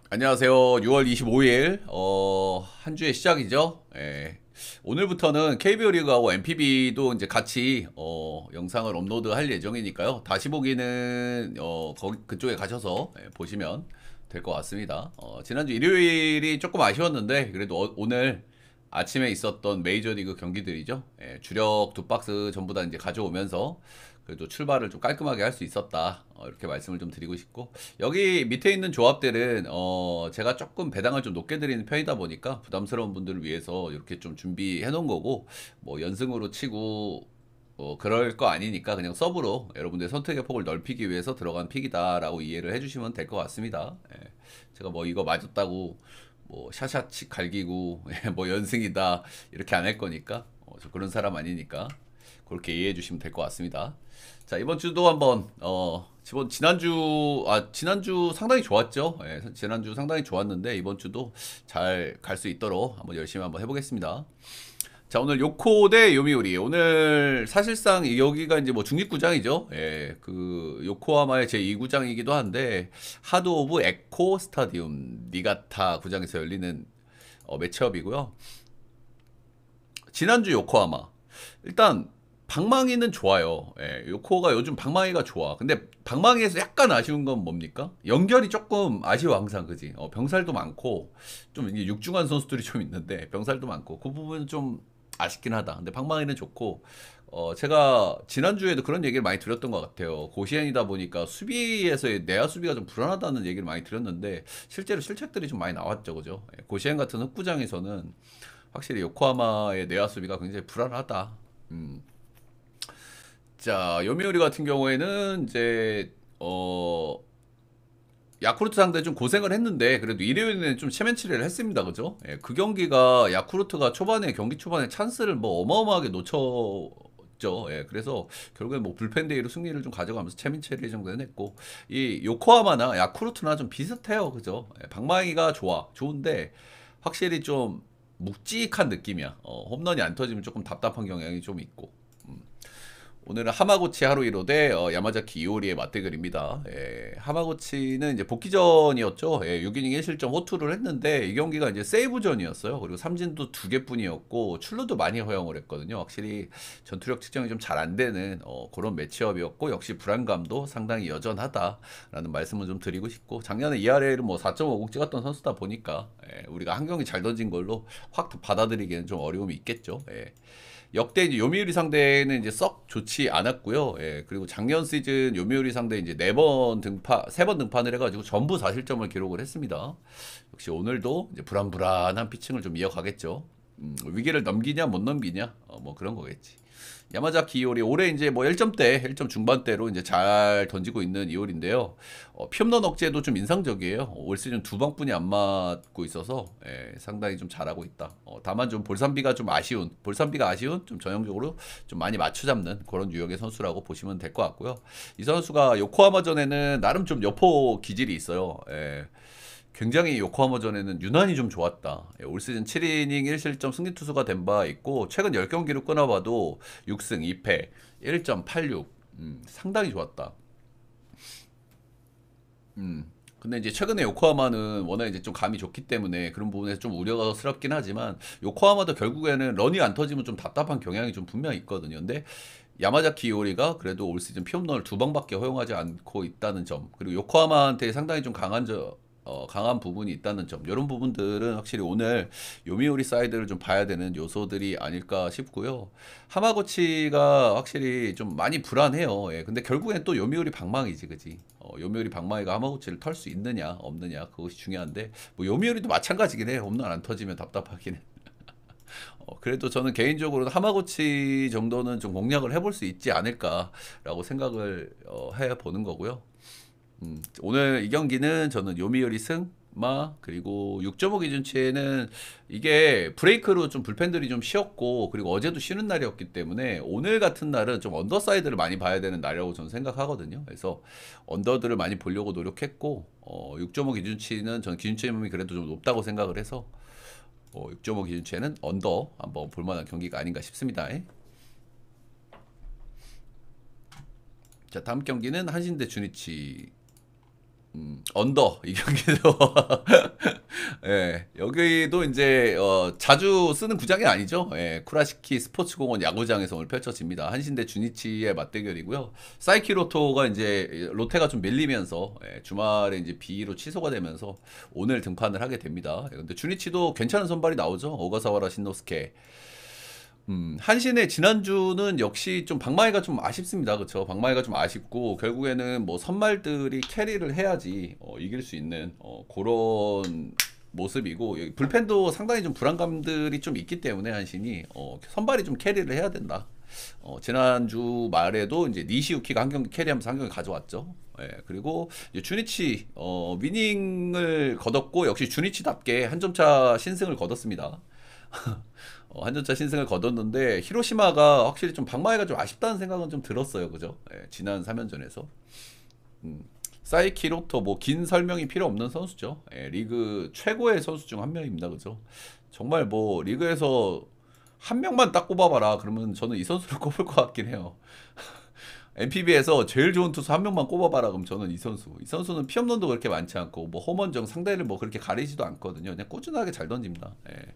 안녕하세요. 6월 25일 한 주의 시작이죠. 예. 오늘부터는 KBO 리그하고 MPB도 이제 같이 영상을 업로드할 예정이니까요. 다시 보기는 그쪽에 가셔서 보시면 될 것 같습니다. 지난주 일요일이 조금 아쉬웠는데 그래도 오늘 아침에 있었던 메이저리그 경기들이죠. 예, 주력 두 박스 전부 다 이제 가져오면서 그래도 출발을 좀 깔끔하게 할 수 있었다. 이렇게 말씀을 좀 드리고 싶고 여기 밑에 있는 조합들은 제가 조금 배당을 좀 높게 드리는 편이다 보니까 부담스러운 분들을 위해서 이렇게 좀 준비해 놓은 거고 뭐 연승으로 치고 그럴 거 아니니까 그냥 서브로 여러분들의 선택의 폭을 넓히기 위해서 들어간 픽이다라고 이해를 해주시면 될 것 같습니다. 예. 제가 뭐 이거 맞았다고 뭐 샤샤치 갈기고 뭐 연승이다 이렇게 안 할 거니까 저 그런 사람 아니니까 그렇게 이해해 주시면 될 것 같습니다. 자, 이번 주도 한번 지난주 상당히 좋았죠. 예, 지난주 상당히 좋았는데 이번 주도 잘 갈 수 있도록 한번 열심히 한번 해보겠습니다. 자, 오늘 요코 대 요미우리. 오늘 사실상 여기가 이제 뭐 중립구장이죠. 예, 그 요코하마의 제2구장이기도 한데 하드 오브 에코 스타디움 니가타 구장에서 열리는 매치업이고요. 지난주 요코하마. 일단 방망이는 좋아요. 예, 요코가 요즘 방망이가 좋아. 근데 방망이에서 약간 아쉬운 건 뭡니까? 연결이 조금 아쉬워 항상 그지? 병살도 많고 좀 이게 육중한 선수들이 좀 있는데 병살도 많고 그 부분은 좀 아쉽긴 하다. 근데 방망이는 좋고 제가 지난주에도 그런 얘기를 많이 드렸던 것 같아요. 고시엔이다 보니까 수비에서의 내야 수비가 좀 불안하다는 얘기를 많이 드렸는데 실제로 실책들이 좀 많이 나왔죠, 그죠? 예, 고시엔 같은 흑구장에서는 확실히 요코하마의 내야 수비가 굉장히 불안하다. 음. 자, 요미우리 같은 경우에는 이제 야쿠르트 상대 좀 고생을 했는데 그래도 일요일에는 좀 체면 치레를 했습니다. 그죠? 예, 그 경기가 야쿠르트가 경기 초반에 찬스를 뭐 어마어마하게 놓쳤죠. 예, 그래서 결국에 뭐 불펜 데이로 승리를 좀 가져가면서 체면 치레 정도는 했고 이 요코하마나 야쿠르트나 좀 비슷해요. 그죠? 예, 방망이가 좋은데 확실히 좀 묵직한 느낌이야. 홈런이 안 터지면 조금 답답한 경향이 좀 있고. 오늘은 하마구치 하루이로 대 야마자키 이오리의 맞대결입니다. 예, 하마구치는 이제 복귀전이었죠. 예, 6이닝 1실점 호투를 했는데 이 경기가 이제 세이브전이었어요. 그리고 삼진도 2개뿐이었고 출루도 많이 허용을 했거든요. 확실히 전투력 측정이 좀 잘 안 되는 그런 매치업이었고 역시 불안감도 상당히 여전하다라는 말씀을 좀 드리고 싶고 작년에 ERA를 뭐 4.50 찍었던 선수다 보니까 우리가 한 경기 잘 던진 걸로 확 받아들이기에는 좀 어려움이 있겠죠. 예. 역대 이제 요미우리 상대는 이제 썩 좋지 않았고요. 예, 그리고 작년 시즌 요미우리 상대 이제 3번 등판을 해가지고 전부 4실점을 기록을 했습니다. 역시 오늘도 이제 불안불안한 피칭을 좀 이어가겠죠. 위기를 넘기냐 못 넘기냐 뭐 그런 거겠지. 야마자키 이올이 올해 이제 뭐 1점대, 1점 중반대로 이제 잘 던지고 있는 이올인데요. 피홈런 억제도 좀 인상적이에요. 올 시즌 두 방뿐이 안 맞고 있어서 상당히 좀 잘하고 있다. 다만 좀 볼산비가 아쉬운 좀 전형적으로 좀 많이 맞춰 잡는 그런 유형의 선수라고 보시면 될 것 같고요. 이 선수가 요코하마전에는 나름 좀 여포 기질이 있어요. 굉장히 요코하마전에는 유난히 좀 좋았다. 올 시즌 7이닝 1실점 승리 투수가 된 바 있고 최근 10경기를 끊어봐도 6승 2패 1.86 상당히 좋았다. 근데 이제 최근에 요코하마는 워낙 이제 좀 감이 좋기 때문에 그런 부분에서 좀 우려스럽긴 하지만 요코하마도 결국에는 런이 안 터지면 좀 답답한 경향이 좀 분명히 있거든요. 근데 야마자키 이오리가 그래도 올 시즌 피홈런을 두 방밖에 허용하지 않고 있다는 점 그리고 요코하마한테 상당히 좀 강한 부분이 있다는 점 이런 부분들은 확실히 오늘 요미우리 사이드를 좀 봐야 되는 요소들이 아닐까 싶고요. 하마고치가 확실히 좀 많이 불안해요. 예, 근데 결국엔 또 요미우리 방망이지 그지. 요미우리 방망이가 하마구치를 털 수 있느냐 없느냐 그것이 중요한데 뭐 요미우리도 마찬가지긴 해. 홈런 안 터지면 답답하긴 해. 그래도 저는 개인적으로 하마구치 정도는 좀 공략을 해볼 수 있지 않을까라고 생각을 해보는 거고요. 오늘 이 경기는 저는 요미우리 승마 그리고 6.5 기준치에는 이게 브레이크로 좀 불펜들이 좀 쉬었고 그리고 어제도 쉬는 날이었기 때문에 오늘 같은 날은 좀 언더사이드를 많이 봐야 되는 날이라고 저는 생각하거든요. 그래서 언더들을 많이 보려고 노력했고 6.5 기준치는 저는 기준치음이 그래도 좀 높다고 생각을 해서 6.5 기준치에는 언더 한번 볼만한 경기가 아닌가 싶습니다. 자, 다음 경기는 한신대 주니치 언더 이 경기도 예, 여기도 이제 자주 쓰는 구장이 아니죠. 예, 쿠라시키 스포츠공원 야구장에서 오늘 펼쳐집니다. 한신대 주니치의 맞대결이고요. 사이키로토가 이제 롯데가 좀 밀리면서 주말에 이제 B로 취소가 되면서 오늘 등판을 하게 됩니다. 근데 주니치도 괜찮은 선발이 나오죠. 오가사와라 신노스케. 한신의 지난주는 역시 좀 방망이가 좀 아쉽습니다. 그쵸? 방망이가 좀 아쉽고, 결국에는 뭐 선발들이 캐리를 해야지, 이길 수 있는, 그런 모습이고, 여기 불펜도 상당히 좀 불안감들이 좀 있기 때문에 한신이, 선발이 좀 캐리를 해야 된다. 지난주 말에도 이제 니시유키가 한 경기 캐리하면서 한 경기 가져왔죠. 예, 그리고 이제 주니치, 위닝을 거뒀고, 역시 주니치답게 한 점차 신승을 거뒀습니다. 한 점차 신승을 거뒀는데 히로시마가 확실히 좀 방망이가 좀 아쉽다는 생각은 좀 들었어요. 그죠? 예, 지난 3연전에서. 사이키로토 뭐 긴 설명이 필요 없는 선수죠. 예, 리그 최고의 선수 중 한 명입니다. 그죠? 정말 뭐 리그에서 한 명만 딱 꼽아봐라. 그러면 저는 이 선수를 꼽을 것 같긴 해요. NPB에서 제일 좋은 투수 한 명만 꼽아봐라. 그럼 저는 이 선수. 이 선수는 피홈런도 그렇게 많지 않고 뭐 홈런정 상대를 뭐 그렇게 가리지도 않거든요. 그냥 꾸준하게 잘 던집니다. 예.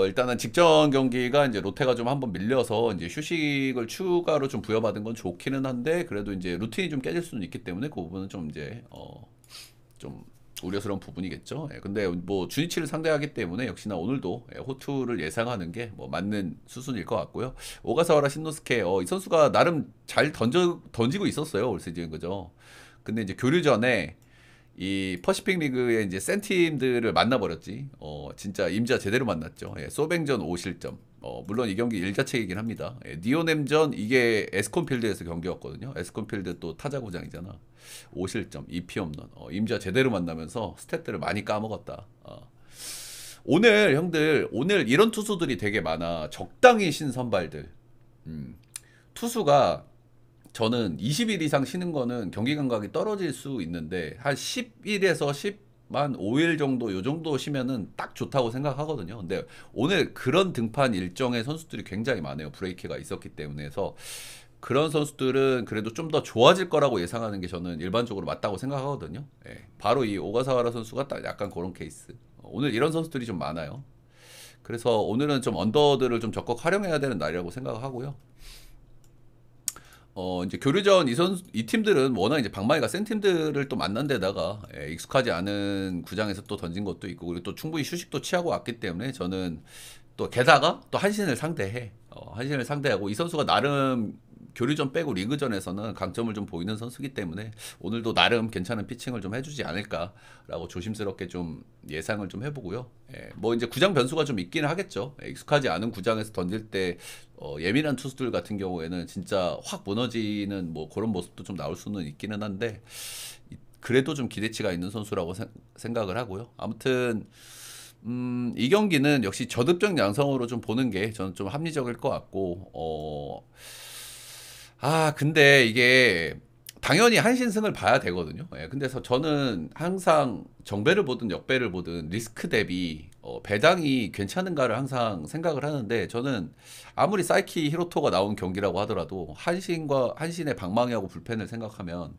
일단은 직전 경기가 이제 롯데가 좀 한번 밀려서 이제 휴식을 추가로 좀 부여받은 건 좋기는 한데, 그래도 이제 루틴이 좀 깨질 수는 있기 때문에 그 부분은 좀 이제 좀 우려스러운 부분이겠죠. 예, 근데 뭐 주니치를 상대하기 때문에 역시나 오늘도 호투를 예상하는 게 뭐 맞는 수순일 것 같고요. 오가사와라 신노스케, 이 선수가 나름 잘 던지고 있었어요, 올 시즌. 그죠? 근데 이제 교류 전에 이 퍼시픽 리그의 이제 센 팀들을 만나버렸지. 진짜 임자 제대로 만났죠. 예, 소뱅전 5실점. 물론 이 경기 일자책이긴 합니다. 예, 니오넴전 이게 에스콘필드에서 경기였거든요. 에스콘필드 또 타자구장이잖아. 5실점, 2피 홈런. 임자 제대로 만나면서 스탯들을 많이 까먹었다. 오늘 형들, 오늘 이런 투수들이 되게 많아. 적당히 신 선발들. 투수가 저는 20일 이상 쉬는 거는 경기 감각이 떨어질 수 있는데 한 10일에서 10만 5일 정도 요 정도 쉬면은 딱 좋다고 생각하거든요. 근데 오늘 그런 등판 일정의 선수들이 굉장히 많아요. 브레이크가 있었기 때문에. 해서 그런 선수들은 그래도 좀 더 좋아질 거라고 예상하는 게 저는 일반적으로 맞다고 생각하거든요. 예, 바로 이 오가사와라 선수가 딱 약간 그런 케이스. 오늘 이런 선수들이 좀 많아요. 그래서 오늘은 좀 언더들을 좀 적극 활용해야 되는 날이라고 생각하고요. 이제 교류전 이 팀들은 워낙 이제 방망이가 센 팀들을 또 만난 데다가 익숙하지 않은 구장에서 또 던진 것도 있고, 그리고 또 충분히 휴식도 취하고 왔기 때문에 저는 또 게다가 또 한신을 상대해. 한신을 상대하고 이 선수가 나름 교류전 빼고 리그전에서는 강점을 좀 보이는 선수기 때문에 오늘도 나름 괜찮은 피칭을 좀 해주지 않을까라고 조심스럽게 좀 예상을 좀 해보고요. 뭐 이제 구장 변수가 좀 있기는 하겠죠. 익숙하지 않은 구장에서 던질 때 예민한 투수들 같은 경우에는 진짜 확 무너지는 뭐 그런 모습도 좀 나올 수는 있기는 한데, 그래도 좀 기대치가 있는 선수라고 생각을 하고요. 아무튼 이 경기는 역시 저득점 양상으로 좀 보는 게 저는 좀 합리적일 것 같고, 근데 이게 당연히 한신승을 봐야 되거든요. 예, 근데 저는 항상 정배를 보든 역배를 보든 리스크 대비 배당이 괜찮은가를 항상 생각을 하는데, 저는 아무리 사이키 히로토가 나온 경기라고 하더라도 한신의 방망이하고 불펜을 생각하면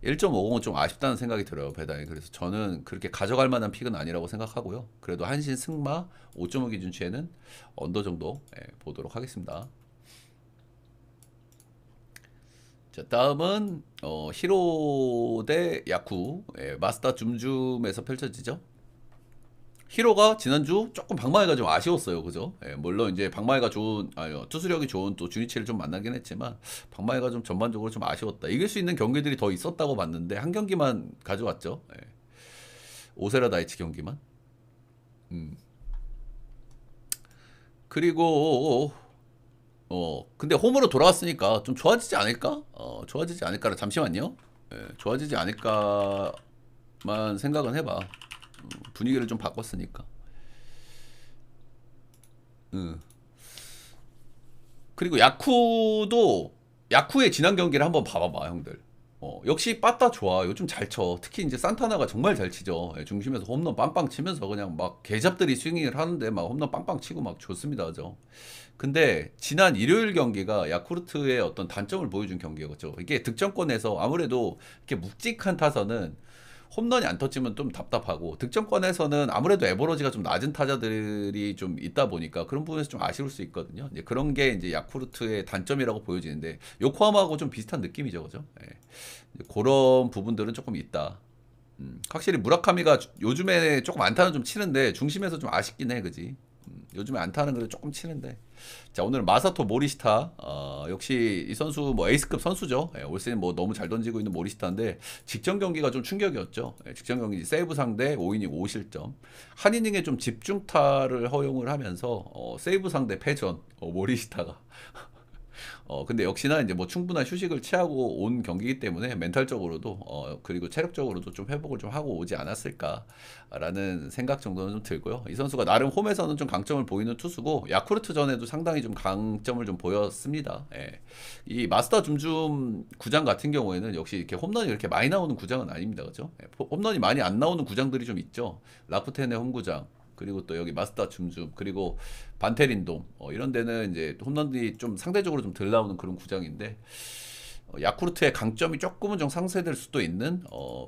1.50은 좀 아쉽다는 생각이 들어요, 배당이. 그래서 저는 그렇게 가져갈 만한 픽은 아니라고 생각하고요. 그래도 한신 승마 5.5 기준치에는 언더 정도 보도록 하겠습니다. 자, 다음은 히로 대 야쿠, 마스다 줌줌에서 펼쳐지죠. 히로가 지난주 조금 방망이가 좀 아쉬웠어요. 그죠? 물론 이제 방망이가 좋은, 투수력이 좋은 또 주니치를 좀 만나긴 했지만 방망이가 좀 전반적으로 좀 아쉬웠다. 이길 수 있는 경기들이 더 있었다고 봤는데 한 경기만 가져왔죠. 오세라 다이치 경기만. 그리고 근데 홈으로 돌아왔으니까 좀 좋아지지 않을까? 좋아지지 않을까? 잠시만요. 좋아지지 않을까만 생각은 해봐. 분위기를 좀 바꿨으니까. 그리고 야쿠의 지난 경기를 한번 봐봐봐, 형들. 역시 빠따 좋아. 요즘 잘 쳐. 특히 이제 산타나가 정말 잘 치죠. 예, 중심에서 홈런 빵빵 치면서 그냥 막 개잡들이 스윙을 하는데 막 홈런 빵빵 치고 막 좋습니다. 그죠? 근데 지난 일요일 경기가 야쿠르트의 어떤 단점을 보여준 경기였죠. 이게 득점권에서 아무래도 이렇게 묵직한 타선은 홈런이 안 터지면 좀 답답하고 득점권에서는 아무래도 에버러지가 좀 낮은 타자들이 좀 있다 보니까 그런 부분에서 좀 아쉬울 수 있거든요. 이제 그런 게 이제 야쿠르트의 단점이라고 보여지는데 요코하마하고 좀 비슷한 느낌이죠, 그죠? 예. 이제 그런 부분들은 조금 있다. 확실히 무라카미가 요즘에 조금 안타는 좀 치는데 중심에서 좀 아쉽긴 해, 그지? 요즘에 안타는 그래도 조금 치는데. 자, 오늘 마사토 모리시타. 역시 이 선수 뭐 에이스급 선수죠. 예, 올 시즌 뭐 너무 잘 던지고 있는 모리시타인데 직전 경기가 좀 충격이었죠. 예, 직전 경기 세이브 상대 5이닝 5실점. 한 이닝에 좀 집중타를 허용을 하면서 세이브 상대 패전. 모리시타가. 근데 역시나 이제 뭐 충분한 휴식을 취하고 온 경기이기 때문에 멘탈적으로도 그리고 체력적으로도 좀 회복을 좀 하고 오지 않았을까라는 생각 정도는 좀 들고요. 이 선수가 나름 홈에서는 좀 강점을 보이는 투수고 야쿠르트 전에도 상당히 좀 강점을 좀 보였습니다. 예. 이 마스터 줌줌 구장 같은 경우에는 역시 이렇게 홈런이 이렇게 많이 나오는 구장은 아닙니다. 그죠? 예, 홈런이 많이 안 나오는 구장들이 좀 있죠. 라쿠텐의 홈구장. 그리고 또 여기 마스다 줌줌 그리고 반테린돔 이런 데는 이제 홈런들이 좀 상대적으로 좀 덜 나오는 그런 구장인데 야쿠르트의 강점이 조금은 좀 상쇄될 수도 있는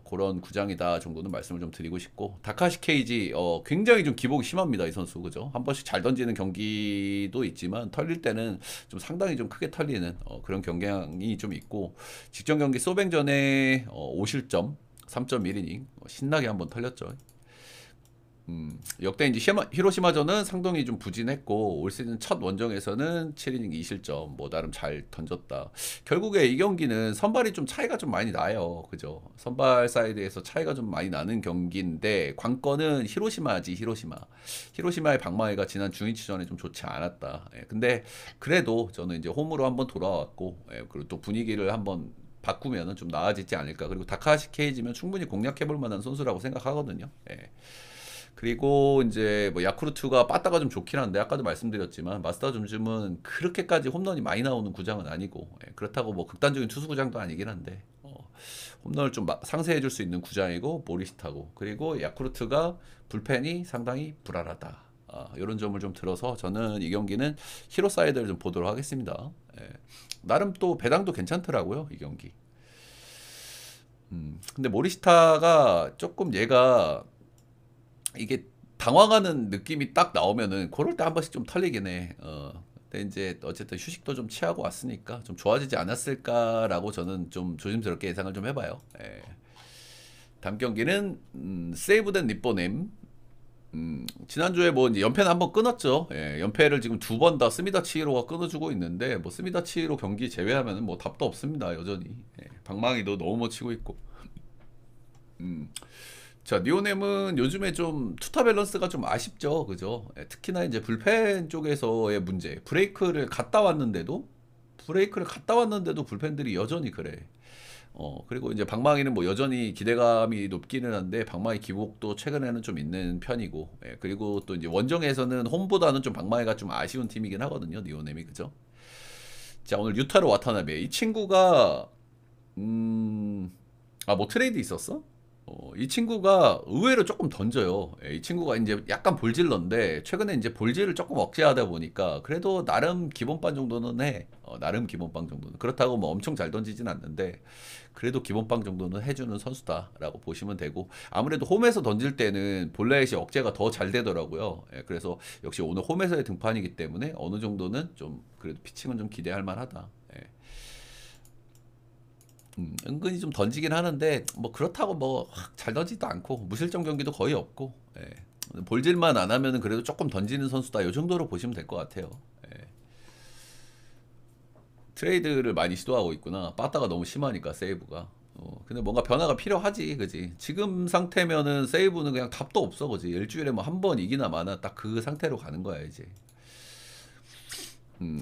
그런 구장이다 정도는 말씀을 좀 드리고 싶고 다카시 케이지 굉장히 좀 기복이 심합니다 이 선수 그죠 한 번씩 잘 던지는 경기도 있지만 털릴 때는 좀 상당히 좀 크게 털리는 그런 경향이 좀 있고 직전 경기 소뱅전에 5실점 3.1이닝 신나게 한번 털렸죠. 역대 이제 히로시마전은 상당히 좀 부진했고 올 시즌 첫 원정에서는 7이닝 2실점 뭐 나름 잘 던졌다. 결국에 이 경기는 선발이 좀 차이가 좀 많이 나요. 그죠? 선발 사이드에서 차이가 좀 많이 나는 경기인데 관건은 히로시마지 히로시마. 히로시마의 방망이가 지난 중이치전에 좀 좋지 않았다. 예, 근데 그래도 저는 이제 홈으로 한번 돌아왔고 예, 그리고 또 분위기를 한번 바꾸면은 좀 나아지지 않을까. 그리고 다카시 케이지면 충분히 공략해볼 만한 선수라고 생각하거든요. 예. 그리고 이제 뭐 야쿠르트가 빠따가 좀 좋긴 한데 아까도 말씀드렸지만 마스터 줌줌은 그렇게까지 홈런이 많이 나오는 구장은 아니고 그렇다고 뭐 극단적인 투수 구장도 아니긴 한데 홈런을 좀 상쇄해 줄 수 있는 구장이고 모리시타고 그리고 야쿠르트가 불펜이 상당히 불안하다. 이런 점을 좀 들어서 저는 이 경기는 히로 사이드를 좀 보도록 하겠습니다. 예. 나름 또 배당도 괜찮더라고요 이 경기. 근데 모리시타가 조금 얘가 이게 당황하는 느낌이 딱 나오면은 그럴 때 한 번씩 좀 털리긴 해. 근데 이제 어쨌든 휴식도 좀 취하고 왔으니까 좀 좋아지지 않았을까라고 저는 좀 조심스럽게 예상을 좀 해봐요. 예. 다음 경기는 세이브된 니뽀넴. 지난주에 뭐 이제 연패는 한번 끊었죠. 예, 연패를 지금 두 번 다 스미다치히로가 끊어주고 있는데 뭐 스미다치히로 경기 제외하면은 뭐 답도 없습니다. 여전히 방망이도 너무 못 치고 있고. 자, 니오넴은 요즘에 좀 투타 밸런스가 좀 아쉽죠. 그죠? 특히나 이제 불펜 쪽에서의 문제. 브레이크를 갔다 왔는데도 불펜들이 여전히 그래. 그리고 이제 방망이는 뭐 여전히 기대감이 높기는 한데 방망이 기복도 최근에는 좀 있는 편이고. 그리고 또 이제 원정에서는 홈보다는 좀 방망이가 좀 아쉬운 팀이긴 하거든요. 니오넴이 그죠? 자, 오늘 유타로 와타나베. 이 친구가 뭐 트레이드 있었어? 이 친구가 의외로 조금 던져요. 이 친구가 이제 약간 볼질러인데 최근에 이제 볼질을 조금 억제하다 보니까 그래도 나름 기본반 정도는 해. 나름 기본반 정도는. 그렇다고 뭐 엄청 잘 던지진 않는데 그래도 기본반 정도는 해주는 선수다라고 보시면 되고 아무래도 홈에서 던질 때는 볼넷이 억제가 더 잘 되더라고요. 그래서 역시 오늘 홈에서의 등판이기 때문에 어느 정도는 좀 그래도 피칭은 좀 기대할 만하다. 은근히 좀 던지긴 하는데 뭐 그렇다고 뭐 잘 던지도 않고 무실점 경기도 거의 없고 볼질만 안 하면은 그래도 조금 던지는 선수다 이 정도로 보시면 될 것 같아요. 트레이드를 많이 시도하고 있구나. 빠따가 너무 심하니까 세이브가. 근데 뭔가 변화가 필요하지, 그지? 지금 상태면은 세이브는 그냥 답도 없어, 그지? 일주일에 뭐 한 번 이기나 마나 딱 그 상태로 가는 거야 이제.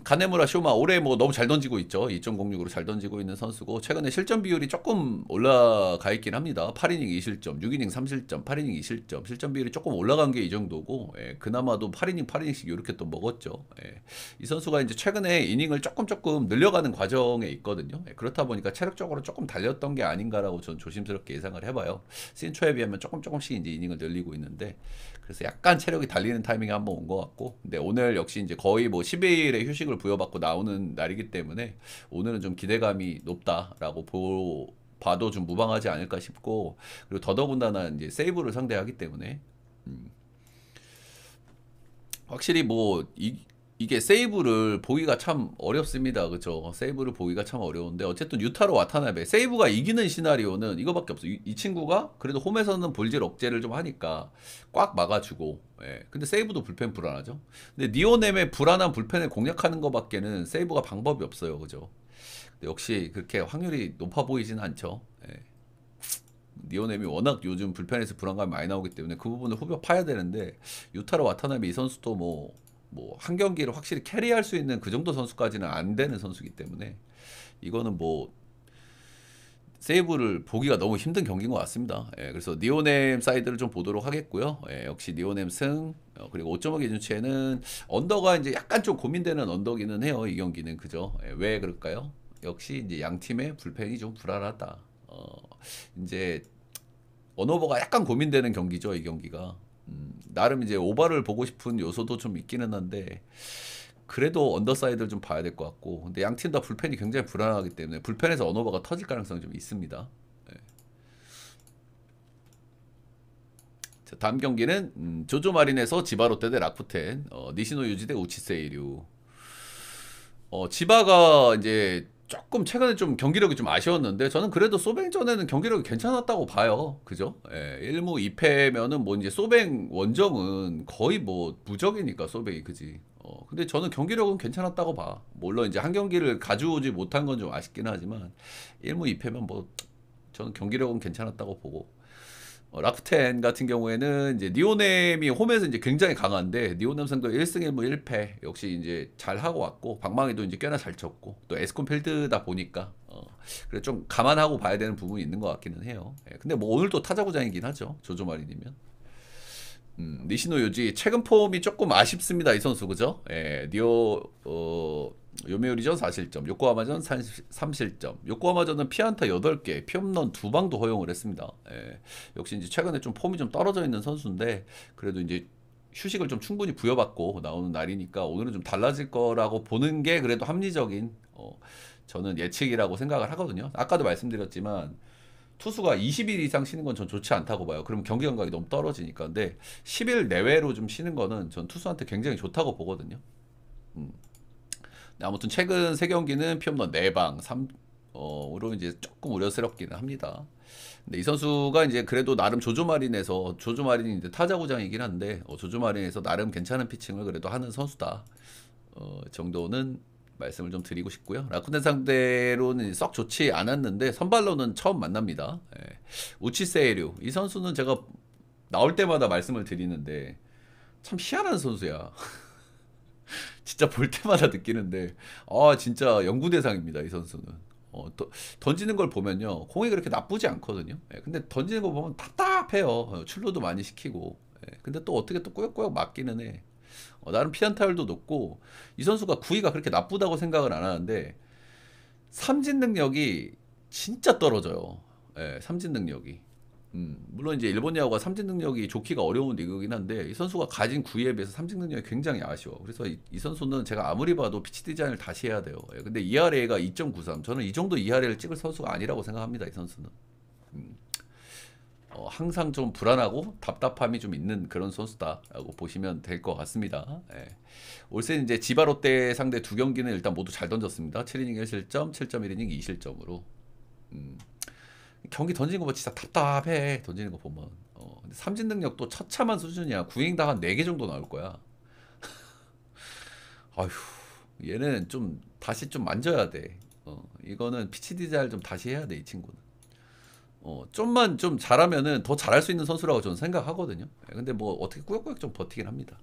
카네무라 쇼마 올해 뭐 너무 잘 던지고 있죠. 2.06으로 잘 던지고 있는 선수고 최근에 실점 비율이 조금 올라가 있긴 합니다. 8이닝 2실점, 6이닝 3실점, 8이닝 2실점. 실점 비율이 조금 올라간 게 이 정도고 예, 그나마도 8이닝 8이닝씩 이렇게 또 먹었죠. 예. 이 선수가 이제 최근에 이닝을 조금 늘려가는 과정에 있거든요. 예, 그렇다 보니까 체력적으로 조금 달렸던 게 아닌가라고 전 조심스럽게 예상을 해봐요. 신초에 비하면 조금씩 이제 이닝을 늘리고 있는데 그래서 약간 체력이 달리는 타이밍이 한번 온 것 같고 근데 오늘 역시 이제 거의 뭐 10일의 휴식을 부여받고 나오는 날이기 때문에 오늘은 좀 기대감이 높다라고 봐도 좀 무방하지 않을까 싶고 그리고 더더군다나 이제 세이브를 상대하기 때문에 확실히 뭐 이게 세이브를 보기가 참 어렵습니다. 그죠? 세이브를 보기가 참 어려운데 어쨌든 유타로 와타나베 세이브가 이기는 시나리오는 이거밖에 없어. 이 친구가 그래도 홈에서는 볼질 억제를 좀 하니까 꽉 막아주고 예. 근데 세이브도 불펜 불안하죠. 근데 니오넴의 불안한 불펜을 공략하는 것밖에는 세이브가 방법이 없어요. 그죠? 근데 역시 그렇게 확률이 높아 보이진 않죠. 예. 니오넴이 워낙 요즘 불펜에서 불안감이 많이 나오기 때문에 그 부분을 후벼 파야 되는데 유타로 와타나베 이 선수도 뭐 한 경기를 확실히 캐리할 수 있는 그 정도 선수까지는 안 되는 선수이기 때문에 이거는 뭐 세이브를 보기가 너무 힘든 경기인 것 같습니다. 예, 그래서 니오넴 사이드를 좀 보도록 하겠고요. 예, 역시 니오넴 승 그리고 5.5 기준치에는 언더가 이제 약간 좀 고민되는 언더기는 해요. 이 경기는 그죠? 예, 왜 그럴까요? 역시 이제 양 팀의 불펜이 좀 불안하다. 이제 언어버가 약간 고민되는 경기죠. 이 경기가. 나름 이제 오버를 보고 싶은 요소도 좀 있기는 한데 그래도 언더사이드를 좀 봐야 될 것 같고 근데 양 팀 다 불펜이 굉장히 불안하기 때문에 불펜에서 언어버가 터질 가능성이 좀 있습니다. 네. 자, 다음 경기는 조조 마린에서 지바 롯데 대 라쿠텐 니시노 유지 대 우치세이류 지바가 이제 조금 최근에 좀 경기력이 좀 아쉬웠는데 저는 그래도 소뱅전에는 경기력이 괜찮았다고 봐요. 그죠? 예, 1무 2패면은 뭐 이제 소뱅 원정은 거의 뭐 무적이니까 소뱅이 그지. 근데 저는 경기력은 괜찮았다고 봐. 물론 이제 한 경기를 가져오지 못한 건 좀 아쉽긴 하지만 1무 2패면 뭐 저는 경기력은 괜찮았다고 보고 라쿠텐 같은 경우에는 이제 니오넴이 홈에서 이제 굉장히 강한데 니오넴 상대 1승 1무 1패 역시 이제 잘 하고 왔고 방망이도 이제 꽤나 잘 쳤고 또 에스콘 필드다 보니까 그래 좀 감안하고 봐야 되는 부분이 있는 것 같기는 해요. 예, 근데 뭐 오늘 또 타자구장이긴 하죠. 조조 마린이면. 니시노 요지 최근 폼이 조금 아쉽습니다. 이 선수 그죠? 예, 요미우리전 4실점, 요코하마전 3실점. 요코하마전은 피안타 8개, 피홈런 2방도 허용을 했습니다. 예, 역시 이제 최근에 좀 폼이 좀 떨어져 있는 선수인데 그래도 이제 휴식을 좀 충분히 부여받고 나오는 날이니까 오늘은 좀 달라질 거라고 보는 게 그래도 합리적인 저는 예측이라고 생각을 하거든요. 아까도 말씀드렸지만 투수가 20일 이상 쉬는 건 전 좋지 않다고 봐요. 그럼 경기 감각이 너무 떨어지니까. 근데 10일 내외로 좀 쉬는 거는 전 투수한테 굉장히 좋다고 보거든요. 아무튼 최근 3경기는 피홈런 4방 3으로 이제 조금 우려스럽기는 합니다. 근데 이 선수가 이제 그래도 나름 조조마린에서 조조마린이 이제 타자구장이긴 한데 조조마린에서 나름 괜찮은 피칭을 그래도 하는 선수다. 정도는 말씀을 좀 드리고 싶고요. 라쿠텐 상대로는 썩 좋지 않았는데 선발로는 처음 만납니다. 예. 우치세이류 이 선수는 제가 나올 때마다 말씀을 드리는데 참 희한한 선수야. 진짜 볼 때마다 느끼는데 진짜 연구 대상입니다. 이 선수는. 던지는 걸 보면요. 공이 그렇게 나쁘지 않거든요. 예. 근데 던지는 거 보면 답답해요. 출루도 많이 시키고. 예. 근데 또 어떻게 또 꾸역꾸역 맞기는 해. 나름 피안타율도 높고 이 선수가 구위가 그렇게 나쁘다고 생각을 안 하는데 삼진 능력이 진짜 떨어져요. 예, 삼진 능력이. 물론 이제 일본 야구가 삼진 능력이 좋기가 어려운 리그이긴 한데 이 선수가 가진 구위에 비해서 삼진 능력이 굉장히 아쉬워. 그래서 이 선수는 제가 아무리 봐도 피치 디자인을 다시 해야 돼요. 예, 근데 ERA가 2.93. 저는 이 정도 ERA를 찍을 선수가 아니라고 생각합니다. 이 선수는. 항상 좀 불안하고 답답함이 좀 있는 그런 선수다라고 보시면 될 것 같습니다. 예. 올 시즌 이제 지바 롯데 상대 2경기는 일단 모두 잘 던졌습니다. 7이닝 1실점, 7.1이닝 2실점으로. 경기 던지는 거 보면 진짜 답답해. 던지는 거 보면. 근데 삼진 능력도 처참한 수준이야. 9이닝당 한 4개 정도 나올 거야. 아휴, 얘는 좀 다시 좀 만져야 돼. 이거는 피치 디자인을 좀 다시 해야 돼, 이 친구는. 좀만 좀 잘하면은 더 잘할 수 있는 선수라고 저는 생각하거든요. 근데 뭐 어떻게 꾸역꾸역 좀 버티긴 합니다.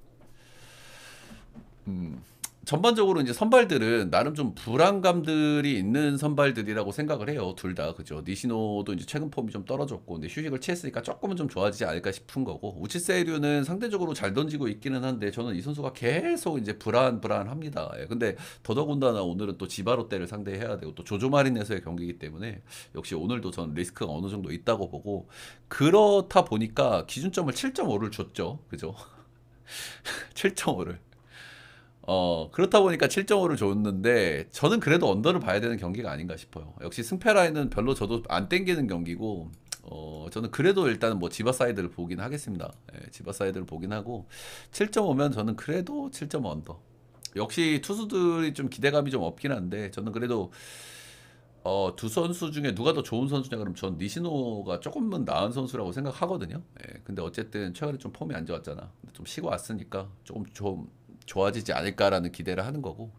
전반적으로 이제 선발들은 나름 좀 불안감들이 있는 선발들이라고 생각을 해요. 둘 다. 그죠. 니시노도 이제 최근 폼이 좀 떨어졌고, 근데 휴식을 취했으니까 조금은 좀 좋아지지 않을까 싶은 거고, 우치세이류는 상대적으로 잘 던지고 있기는 한데, 저는 이 선수가 계속 이제 불안합니다. 예, 근데 더더군다나 오늘은 또 지바롯데를 상대해야 되고, 또 조조마린에서의 경기이기 때문에, 역시 오늘도 저는 리스크가 어느 정도 있다고 보고, 그렇다 보니까 기준점을 7.5를 줬죠. 그죠? 7.5를. 그렇다 보니까 7.5를 줬는데, 저는 그래도 언더를 봐야 되는 경기가 아닌가 싶어요. 역시 승패 라인은 별로 저도 안 땡기는 경기고, 저는 그래도 일단은 뭐 지바 사이드를 보긴 하겠습니다. 예, 지바 사이드를 보긴 하고, 7.5면 저는 그래도 7.5 언더. 역시 투수들이 좀 기대감이 좀 없긴 한데, 저는 그래도, 두 선수 중에 누가 더 좋은 선수냐 그러면 전 니시노가 조금은 나은 선수라고 생각하거든요. 예, 근데 어쨌든 최근에 좀 폼이 안 좋았잖아. 근데 좀 쉬고 왔으니까 조금 좀 좋아지지 않을까라는 기대를 하는 거고.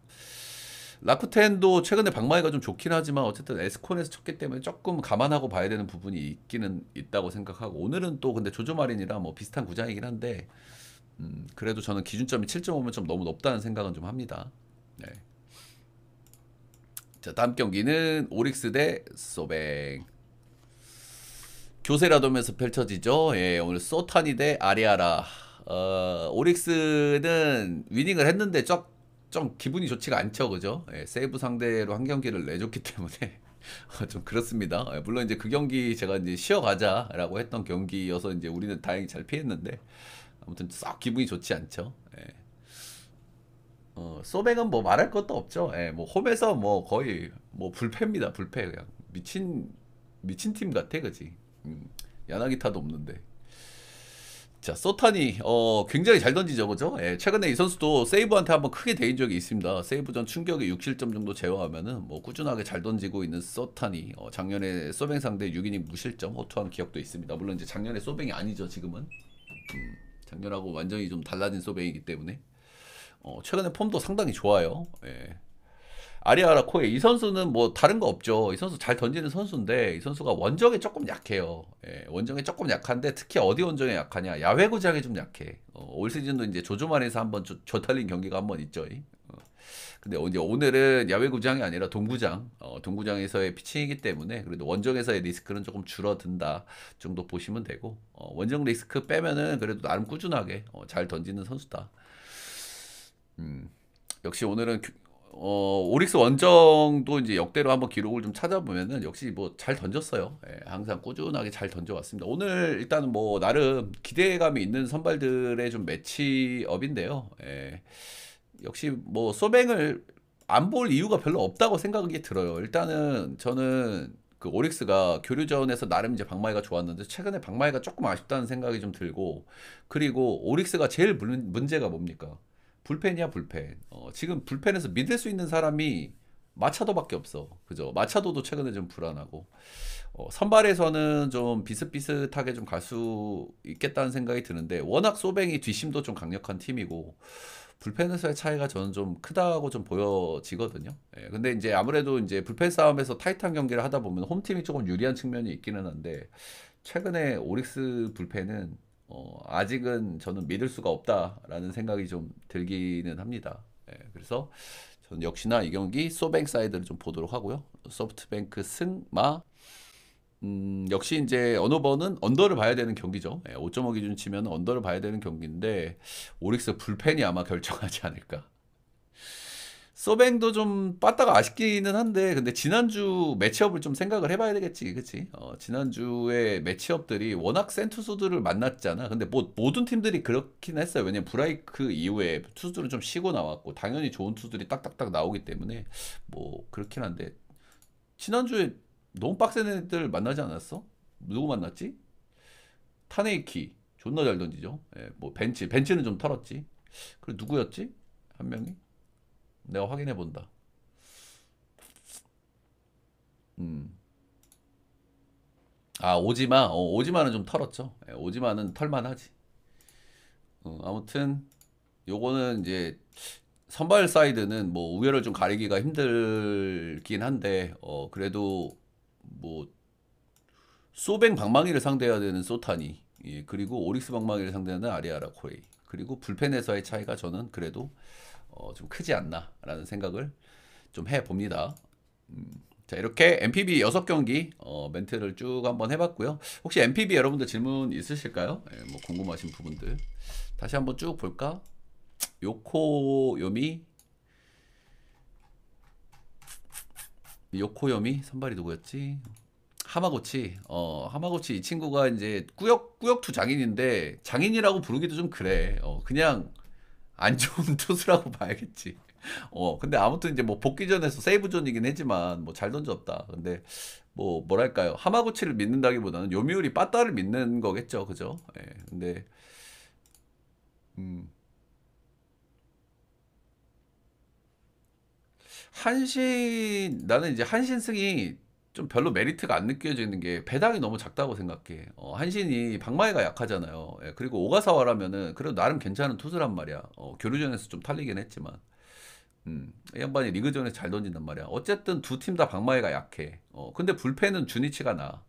라쿠텐도 최근에 방망이가 좀 좋긴 하지만 어쨌든 에스콘에서 쳤기 때문에 조금 감안하고 봐야 되는 부분이 있기는 있다고 생각하고, 오늘은 또 근데 조조마린이랑 뭐 비슷한 구장이긴 한데, 그래도 저는 기준점이 7.5면 좀 너무 높다는 생각은 좀 합니다. 네. 자, 다음 경기는 오릭스 대 소뱅. 교세라돔에서 펼쳐지죠. 예, 오늘 소타니 대 아리아라. 오릭스는 위닝을 했는데 좀 기분이 좋지가 않죠, 그죠? 예, 세이브 상대로 한 경기를 내줬기 때문에 좀 그렇습니다. 예, 물론 이제 그 경기 제가 이제 쉬어가자라고 했던 경기여서 이제 우리는 다행히 잘 피했는데, 아무튼 썩 기분이 좋지 않죠. 예. 소백은 뭐 말할 것도 없죠. 예, 뭐 홈에서 뭐 거의 뭐 불패입니다. 불패. 그냥 미친 팀 같아, 그지? 야나기타도 없는데. 자, 소타니 굉장히 잘 던지죠, 그죠? 예, 최근에 이 선수도 세이브한테 한번 크게 대인 적이 있습니다. 세이브전 충격의 6실점 정도 제어하면은 뭐 꾸준하게 잘 던지고 있는 소타니. 작년에 소뱅 상대 6이닝 무실점 호투한 기억도 있습니다. 물론 이제 작년에 소뱅이 아니죠, 지금은. 작년하고 완전히 좀 달라진 소뱅이기 때문에. 최근에 폼도 상당히 좋아요. 예. 아리아라 코에 이 선수는 뭐 다른 거 없죠. 이 선수 잘 던지는 선수인데, 이 선수가 원정에 조금 약해요. 예, 원정에 조금 약한데, 특히 어디 원정에 약하냐? 야외 구장에 좀 약해. 올 시즌도 이제 조조만에서 한번 저탈린 경기가 한번 있죠. 근데 이제 오늘은 야외 구장이 아니라 동구장, 동구장에서의 피칭이기 때문에 그래도 원정에서의 리스크는 조금 줄어든다 정도 보시면 되고, 원정 리스크 빼면은 그래도 나름 꾸준하게 잘 던지는 선수다. 역시 오늘은 오릭스 원정도 이제 역대로 한번 기록을 좀 찾아보면은 역시 뭐 잘 던졌어요. 예, 항상 꾸준하게 잘 던져왔습니다. 오늘 일단은 뭐 나름 기대감이 있는 선발들의 좀 매치업인데요. 예, 역시 뭐 소뱅을 안 볼 이유가 별로 없다고 생각이 들어요. 일단은 저는 그 오릭스가 교류전에서 나름 이제 방망이가 좋았는데, 최근에 방망이가 조금 아쉽다는 생각이 좀 들고, 그리고 오릭스가 제일 문제가 뭡니까? 불펜이야, 불펜. 지금 불펜에서 믿을 수 있는 사람이 마차도밖에 없어. 그죠? 마차도도 최근에 좀 불안하고, 선발에서는 좀 비슷비슷하게 좀 갈 수 있겠다는 생각이 드는데, 워낙 소뱅이 뒷심도 좀 강력한 팀이고, 불펜에서의 차이가 저는 좀 크다고 좀 보여지거든요. 예, 근데 이제 아무래도 이제 불펜 싸움에서 타이트한 경기를 하다 보면 홈팀이 조금 유리한 측면이 있기는 한데, 최근에 오릭스 불펜은 아직은 저는 믿을 수가 없다라는 생각이 좀 들기는 합니다. 예, 그래서 저는 역시나 이 경기 소뱅 사이드를 좀 보도록 하고요. 소프트뱅크 승마. 역시 이제 어느 번은 언더를 봐야 되는 경기죠. 예, 5.5 기준 치면 언더를 봐야 되는 경기인데, 오릭스 불펜이 아마 결정하지 않을까. 소뱅도 좀 빠따가 아쉽기는 한데, 근데 지난주 매치업을 좀 생각을 해봐야 되겠지, 그치? 지난주에 매치업들이 워낙 센 투수들을 만났잖아. 근데 뭐 모든 팀들이 그렇긴 했어요. 왜냐면 브라이크 이후에 투수들은 좀 쉬고 나왔고, 당연히 좋은 투수들이 딱딱딱 나오기 때문에 뭐 그렇긴 한데, 지난주에 너무 빡센 애들 만나지 않았어? 누구 만났지? 타네이키 존나 잘 던지죠. 예, 뭐 벤치는 좀 털었지. 그리고 누구였지? 한 명이? 내가 확인해 본다. 음. 아, 오지마. 오지마는 좀 털었죠. 예, 오지마는 털만하지. 아무튼 요거는 이제 선발 사이드는 뭐 우열을 좀 가리기가 힘들긴 한데, 그래도 뭐 소뱅 방망이를 상대해야 되는 소타니, 예, 그리고 오릭스 방망이를 상대하는 아리아라 코레이, 그리고 불펜에서의 차이가 저는 그래도 좀 크지 않나라는 생각을 좀 해봅니다. 자, 이렇게 MPB 6경기 멘트를 쭉 한번 해봤고요. 혹시 MPB 여러분들 질문 있으실까요? 예, 뭐 궁금하신 부분들 다시 한번 쭉 볼까? 요코요미 요코요미 선발이 누구였지? 하마고치. 하마고치 이 친구가 이제 꾸역투 장인인데 장인이라고 부르기도 좀 그래. 그냥 안 좋은 투수라고 봐야겠지. 근데 아무튼 이제 뭐 복귀전에서 세이브존이긴 했지만 뭐 잘 던졌다. 근데 뭐 뭐랄까요? 하마구치를 믿는다기보다는 요미우리 빠따를 믿는 거겠죠. 그죠? 예. 근데 음, 나는 이제 한신 승이 좀 별로 메리트가 안 느껴지는 게 배당이 너무 작다고 생각해. 한신이 방망이가 약하잖아요. 예, 그리고 오가사와라면은 그래도 나름 괜찮은 투수란 말이야. 교류전에서 좀 탈리긴 했지만. 이 양반이 리그전에서 잘 던진단 말이야. 어쨌든 두 팀 다 방망이가 약해. 근데 불펜은 주니치가 나.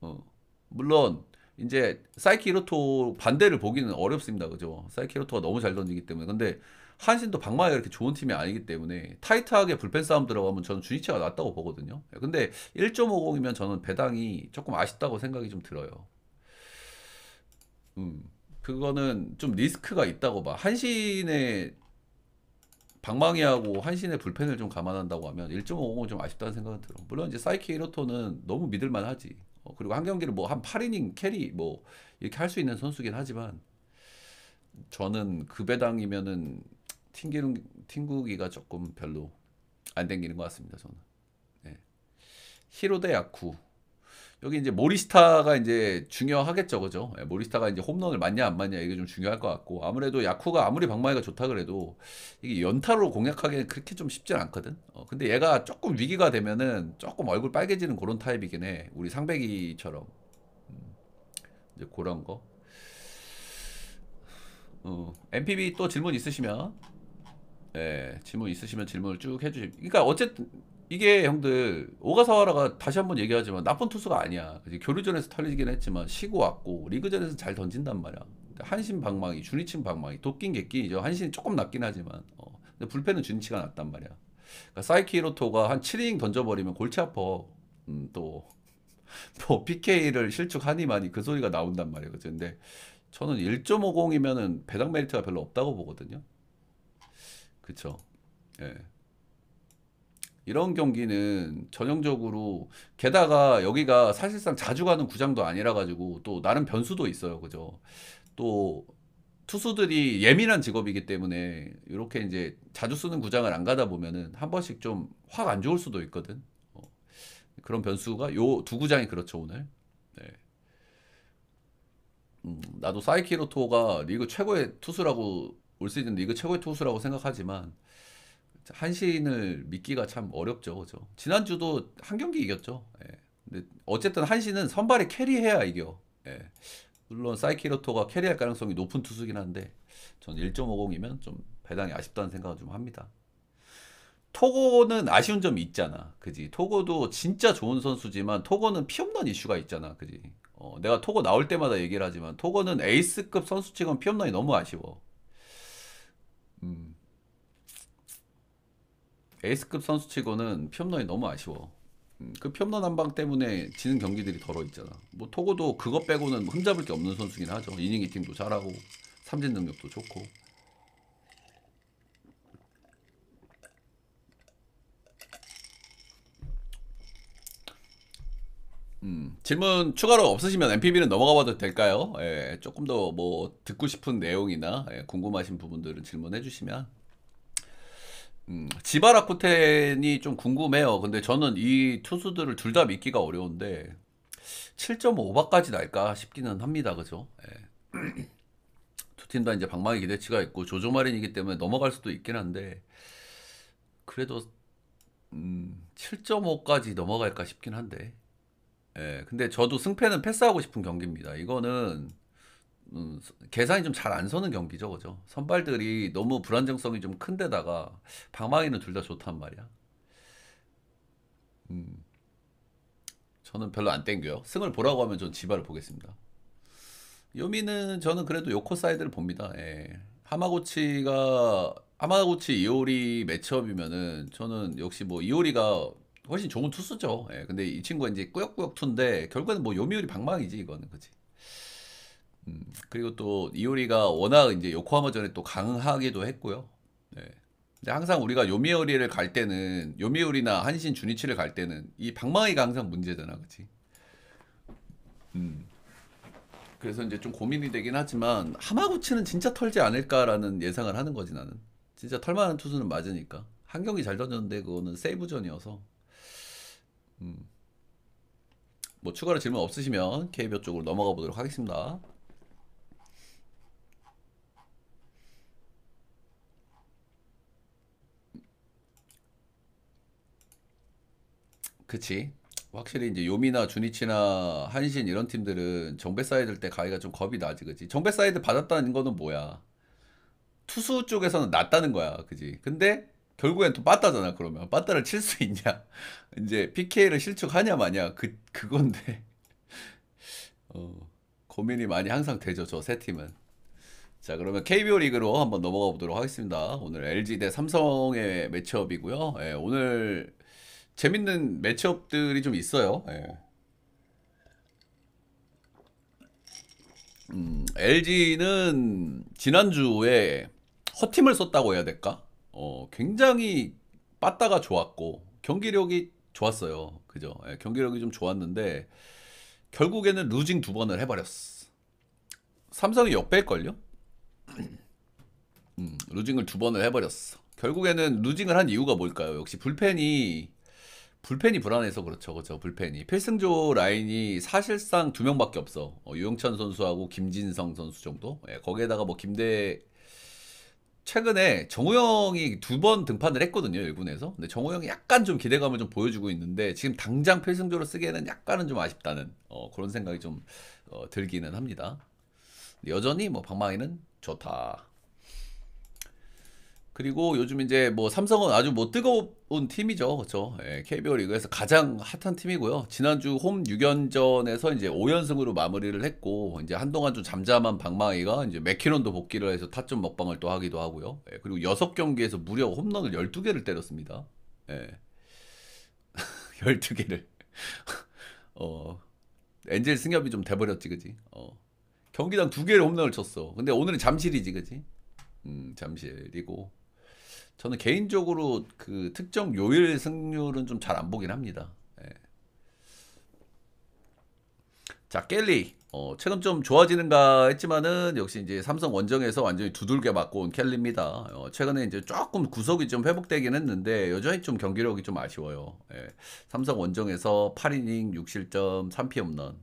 어, 물론 이제 사이키 히로토 반대를 보기는 어렵습니다. 그죠? 사이키 히로토가 너무 잘 던지기 때문에. 근데 한신도 방망이가 이렇게 좋은 팀이 아니기 때문에 타이트하게 불펜 싸움 들어가면 저는 주니치가 낫다고 보거든요. 근데 1.50이면 저는 배당이 조금 아쉽다고 생각이 좀 들어요. 그거는 좀 리스크가 있다고 봐. 한신의 방망이하고 한신의 불펜을 좀 감안한다고 하면 1.50은 좀 아쉽다는 생각은 들어. 물론 이제 사이키 히로토는 너무 믿을만 하지. 그리고 한 경기를 뭐 한 8이닝 캐리 뭐 이렇게 할 수 있는 선수긴 하지만 저는 그 배당이면은 튕구기가 조금 별로 안 땡기는 것 같습니다. 저는. 네. 히로 대 야쿠. 여기 이제 모리스타가 이제 중요하겠죠, 그죠? 예, 모리스타가 이제 홈런을 맞냐 안 맞냐 이게 좀 중요할 것 같고 아무래도 야쿠가 아무리 방망이가 좋다 그래도 이게 연타로 공략하기는 그렇게 좀 쉽진 않거든. 근데 얘가 조금 위기가 되면은 조금 얼굴 빨개지는 그런 타입이긴 해. 우리 상백이처럼 이제 그런 거. MPB 또 질문 있으시면 질문 있으시면 질문을 쭉 해주시. 그러니까 어쨌든 이게 형들 오가사와라가 다시 한번 얘기하지만 나쁜 투수가 아니야. 그치? 교류전에서 털리긴 했지만 쉬고 왔고 리그전에서 잘 던진단 말이야. 한신 방망이, 주니친 방망이, 도끼인 객기이죠. 한신이 조금 낫긴 하지만 근데 불펜은 주니치가 낫단 말이야. 그러니까 사이키 히로토가 한 7이닝 던져버리면 골치 아파. 또 뭐 PK를 실축하니 많이 그 소리가 나온단 말이에요. 그치? 근데 저는 1.50이면은 배당 메리트가 별로 없다고 보거든요. 그쵸? 예. 이런 경기는 전형적으로 게다가 여기가 사실상 자주 가는 구장도 아니라 가지고 또 나름 변수도 있어요. 그죠? 또 투수들이 예민한 직업이기 때문에 이렇게 이제 자주 쓰는 구장을 안 가다 보면은 한 번씩 좀 확 안 좋을 수도 있거든. 그런 변수가 요 두 구장이 그렇죠, 오늘. 네. 나도 사이키로토가 리그 최고의 투수라고 올 시즌 리그 최고의 투수라고 생각하지만 한신을 믿기가 참 어렵죠. 그죠? 지난주도 한 경기 이겼죠. 예. 근데 어쨌든 한신은 선발에 캐리해야 이겨. 예. 물론 사이키로토가 캐리할 가능성이 높은 투수긴 한데 전 1.50이면 좀 배당이 아쉽다는 생각을 좀 합니다. 토고는 아쉬운 점이 있잖아. 그지? 토고도 진짜 좋은 선수지만 토고는 피 없는 이슈가 있잖아. 그지? 내가 토고 나올 때마다 얘기를 하지만 토고는 에이스급 선수 치고는 피 없는이 너무 아쉬워. 음. 에이스급 선수 치고는 피홈런이 너무 아쉬워. 그 피홈런 한 방 때문에 지는 경기들이 덜어 있잖아. 뭐 토고도 그것 빼고는 흠잡을 게 없는 선수긴 하죠. 이닝 히팅도 잘하고 삼진 능력도 좋고. 질문 추가로 없으시면 MPB는 넘어가 봐도 될까요? 조금 더 뭐 듣고 싶은 내용이나 궁금하신 부분들은 질문해 주시면. 지바라쿠텐이 좀 궁금해요. 근데 저는 이 투수들을 둘 다 믿기가 어려운데 7.5바까지 날까 싶기는 합니다. 그죠? 두 팀 다 이제 방망이 기대치가 있고 조조마린이기 때문에 넘어갈 수도 있긴 한데 그래도 7.5까지 넘어갈까 싶긴 한데 근데 저도 승패는 패스하고 싶은 경기입니다. 이거는 계산이 좀 잘 안 서는 경기죠, 그죠? 선발들이 너무 불안정성이 좀 큰데다가 방망이는 둘 다 좋단 말이야. 음, 저는 별로 안 땡겨요. 승을 보라고 하면 전 지바를 보겠습니다. 요미는 저는 그래도 요코 사이드를 봅니다. 하마고치가 하마구치 이오리 매치업이면은 저는 역시 뭐 이오리가 훨씬 좋은 투수죠. 예, 근데 이 친구가 이제 꾸역꾸역 투인데 결국에는 뭐 요미우리 방망이지 이거는 그지. 그리고 또 이오리가 워낙 이제 요코하마전에 또 강하기도 했고요. 예. 근데 항상 우리가 요미우리를 갈 때는 요미우리나 한신 주니치를 갈 때는 이 방망이가 항상 문제잖아, 그지? 음. 그래서 이제 좀 고민이 되긴 하지만 하마구치는 진짜 털지 않을까라는 예상을 하는 거지 나는. 진짜 털만한 투수는 맞으니까. 한 경기 잘 던졌는데 그거는 세이브전이어서. 뭐 추가로 질문 없으시면 KBO 쪽으로 넘어가 보도록 하겠습니다. 그치. 확실히 이제 요미나 주니치나 한신 이런 팀들은 정배 사이드 때 가기가 좀 겁이 나지, 그치? 정배 사이드 받았다는 거는 뭐야? 투수 쪽에서는 낫다는 거야, 그지? 근데 결국엔 또 빠따잖아, 그러면. 빠따를 칠 수 있냐? 이제 PK를 실축하냐 마냐? 그건데. 어, 고민이 많이 항상 되죠, 저 세 팀은. 자, 그러면 KBO 리그로 한번 넘어가 보도록 하겠습니다. 오늘 LG 대 삼성의 매치업이고요. 예, 오늘 재밌는 매치업들이 좀 있어요. 예. LG는 지난주에 허팀을 썼다고 해야 될까? 굉장히 빠따가 좋았고 경기력이 좋았어요. 그죠? 예, 경기력이 좀 좋았는데 결국에는 루징 두 번을 해버렸어. 삼성이 역배일걸요? 루징을 두 번을 해버렸어. 결국에는 루징을 한 이유가 뭘까요? 역시 불펜이 불안해서 그렇죠. 그렇죠. 불펜이. 필승조 라인이 사실상 두 명밖에 없어. 유영찬 선수하고 김진성 선수 정도. 예, 거기에다가 뭐 최근에 정우영이 두 번 등판을 했거든요. 1군에서. 근데 정우영이 약간 좀 기대감을 좀 보여주고 있는데 지금 당장 필승조로 쓰기에는 약간은 좀 아쉽다는 그런 생각이 좀 들기는 합니다. 여전히 뭐 방망이는 좋다. 그리고 요즘 이제 뭐 삼성은 아주 뭐 뜨거운 팀이죠. 그렇죠? 예, KBO 리그에서 가장 핫한 팀이고요. 지난주 홈 6연전에서 이제 5연승으로 마무리를 했고 이제 한동안 좀 잠잠한 방망이가 이제 맥키런도 복귀를 해서 타점 먹방을 또 하기도 하고요. 예, 그리고 6경기에서 무려 홈런을 12개를 때렸습니다. 예. 12개를. 어, 엔젤 승엽이 좀 돼버렸지, 그지? 경기당 2개를 홈런을 쳤어. 근데 오늘은 잠실이지, 그지? 잠실이고. 저는 개인적으로 그 특정 요일 승률은 좀 잘 안 보긴 합니다. 예. 자, 켈리. 최근 좀 좋아지는가 했지만은 역시 이제 삼성 원정에서 완전히 두들겨 맞고 온 켈리입니다. 최근에 이제 조금 구속이 좀 회복되긴 했는데 여전히 좀 경기력이 좀 아쉬워요. 예. 삼성 원정에서 8이닝 6실점 3피 홈런.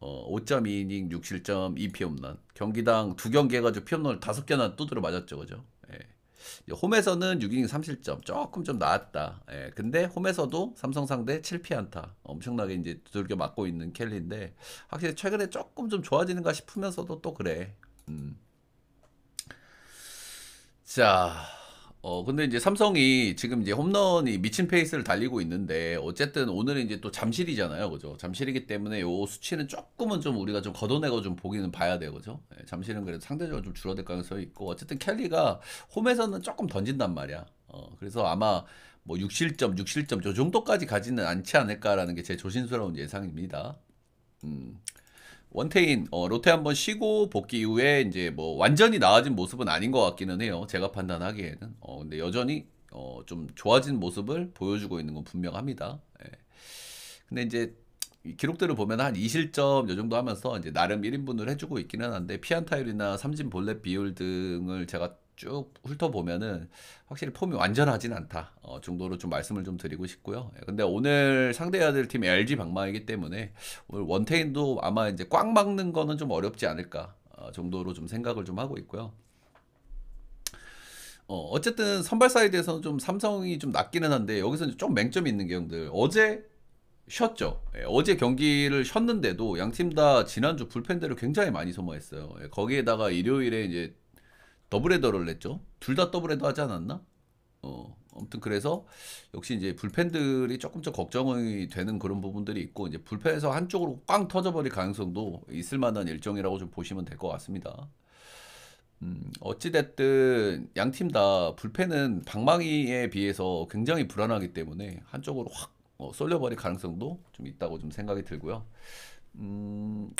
5.2이닝 6실점 2피 홈런. 경기당 두 경기 해가지고 피홈런을 5개나 두드려 맞았죠, 그죠? 예. 홈에서는 6이닝 3실점 조금 좀 나았다. 예, 근데 홈에서도 삼성 상대 7피 안타 엄청나게 이제 두들겨 맞고 있는 켈리인데 확실히 최근에 조금 좀 좋아지는가 싶으면서도 또 그래. 음. 자, 근데 이제 삼성이 지금 이제 홈런이 미친 페이스를 달리고 있는데, 어쨌든 오늘은 이제 또 잠실이잖아요. 그죠? 잠실이기 때문에 요 수치는 조금은 좀 우리가 좀 걷어내고 좀 보기는 봐야 돼요. 그죠? 예, 잠실은 그래도 상대적으로 좀 줄어들 가능성이 있고, 어쨌든 켈리가 홈에서는 조금 던진단 말이야. 그래서 아마 뭐 6실점, 6실점, 저 정도까지 가지는 않지 않을까라는 게 제 조심스러운 예상입니다. 음. 원태인 롯데 한번 쉬고 복귀 이후에 이제 뭐 완전히 나아진 모습은 아닌 것 같기는 해요. 제가 판단하기에는. 근데 여전히 좀 좋아진 모습을 보여주고 있는 건 분명합니다. 예. 근데 이제 이 기록들을 보면 한 2실점 요 정도 하면서 이제 나름 1인분을 해주고 있기는 한데 피안타율이나 삼진 볼넷 비율 등을 제가 쭉 훑어보면은 확실히 폼이 완전하진 않다 정도로 좀 말씀을 좀 드리고 싶고요. 예, 근데 오늘 상대해야 될 팀이 LG 방망이기 때문에 오늘 원태인도 아마 이제 꽉 막는 거는 좀 어렵지 않을까 정도로 좀 생각을 좀 하고 있고요. 어쨌든 선발 사이드에서는 좀 삼성이 좀 낫기는 한데 여기서 좀 맹점이 있는 게 형들 어제 쉬었죠. 예, 어제 경기를 쉬었는데도 양 팀 다 지난주 불펜대로 굉장히 많이 소모했어요. 예, 거기에다가 일요일에 이제 더블헤더를 냈죠. 둘 다 더블헤더 하지 않았나? 아무튼 그래서 역시 이제 불펜들이 조금 더 걱정이 되는 그런 부분들이 있고 이제 불펜에서 한쪽으로 꽝 터져버릴 가능성도 있을 만한 일정이라고 좀 보시면 될 것 같습니다. 어찌됐든 양 팀 다 불펜은 방망이에 비해서 굉장히 불안하기 때문에 한쪽으로 확 쏠려버릴 가능성도 좀 있다고 좀 생각이 들고요. 음,